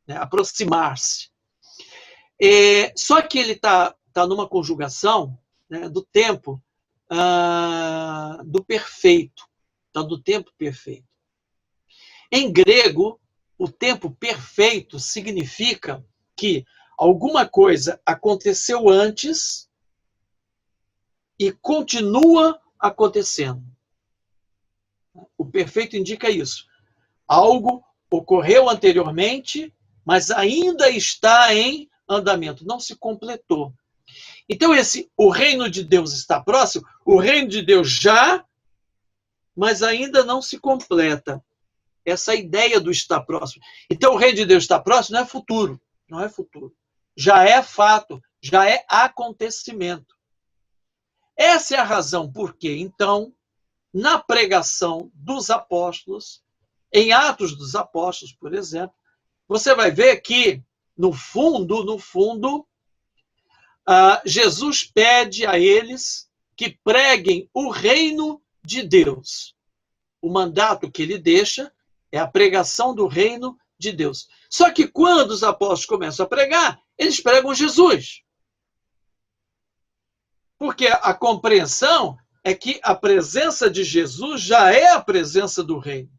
né, aproximar-se. Só que ele está numa conjugação, né, do tempo do perfeito, tá, do tempo perfeito. Em grego, o tempo perfeito significa que alguma coisa aconteceu antes e continua acontecendo. O perfeito indica isso. Algo ocorreu anteriormente, mas ainda está em andamento, não se completou. Então, o reino de Deus está próximo, o reino de Deus já, mas ainda não se completa. Essa ideia do estar próximo. Então, o reino de Deus está próximo não é futuro, não é futuro. Já é fato, já é acontecimento. Essa é a razão por que, então, na pregação dos apóstolos, em Atos dos Apóstolos, por exemplo, você vai ver que, no fundo, Jesus pede a eles que preguem o reino de Deus. O mandato que ele deixa é a pregação do reino de Deus. Só que quando os apóstolos começam a pregar, eles pregam Jesus. Porque a compreensão é que a presença de Jesus já é a presença do reino,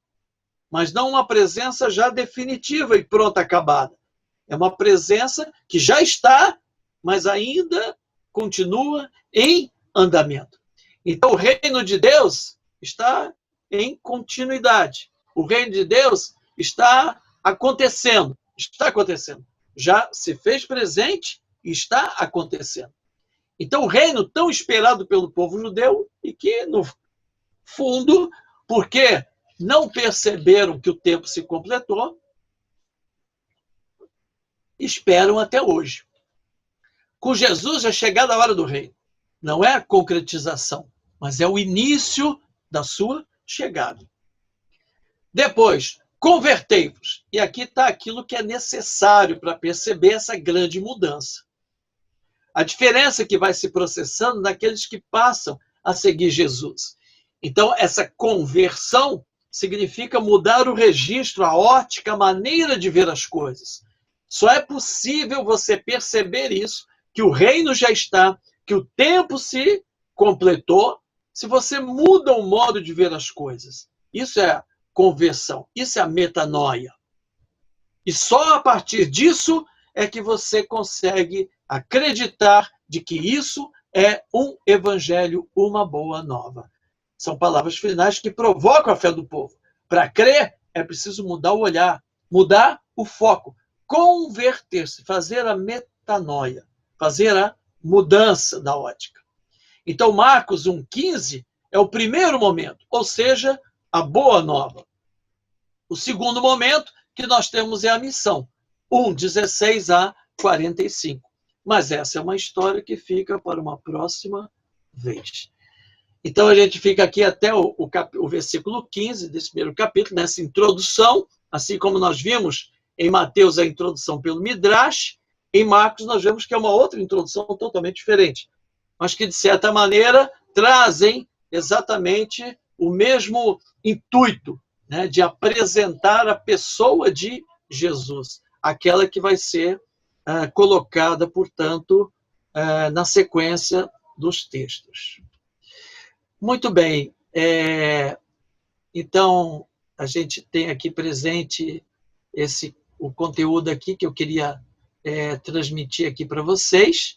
mas não uma presença já definitiva e pronta, acabada. É uma presença que já está, mas ainda continua em andamento. Então, o reino de Deus está em continuidade. O reino de Deus está acontecendo. Está acontecendo. Já se fez presente e está acontecendo. Então, o reino tão esperado pelo povo judeu e que, no fundo, porque não perceberam que o tempo se completou, esperam até hoje. Com Jesus é chegada a hora do reino. Não é a concretização, mas é o início da sua chegada. Depois, convertei-vos. E aqui está aquilo que é necessário para perceber essa grande mudança. A diferença que vai se processando naqueles que passam a seguir Jesus. Então, essa conversão significa mudar o registro, a ótica, a maneira de ver as coisas. Só é possível você perceber isso, que o reino já está, que o tempo se completou, se você muda o modo de ver as coisas. Isso é conversão, isso é a metanoia. E só a partir disso é que você consegue acreditar de que isso é um evangelho, uma boa nova. São palavras finais que provocam a fé do povo. Para crer, é preciso mudar o olhar, mudar o foco, converter-se, fazer a metanoia, fazer a mudança da ótica. Então, Marcos 1,15 é o primeiro momento, ou seja, a boa nova. O segundo momento que nós temos é a missão, 1:16 a 45. Mas essa é uma história que fica para uma próxima vez. Então, a gente fica aqui até o versículo 15 desse primeiro capítulo, nessa introdução, assim como nós vimos em Mateus a introdução pelo Midrash, em Marcos nós vemos que é uma outra introdução totalmente diferente, mas que, de certa maneira, trazem exatamente o mesmo intuito, né, de apresentar a pessoa de Jesus, aquela que vai ser colocada, portanto, na sequência dos textos. Muito bem. Então, a gente tem aqui presente o conteúdo aqui que eu queria transmitir aqui para vocês.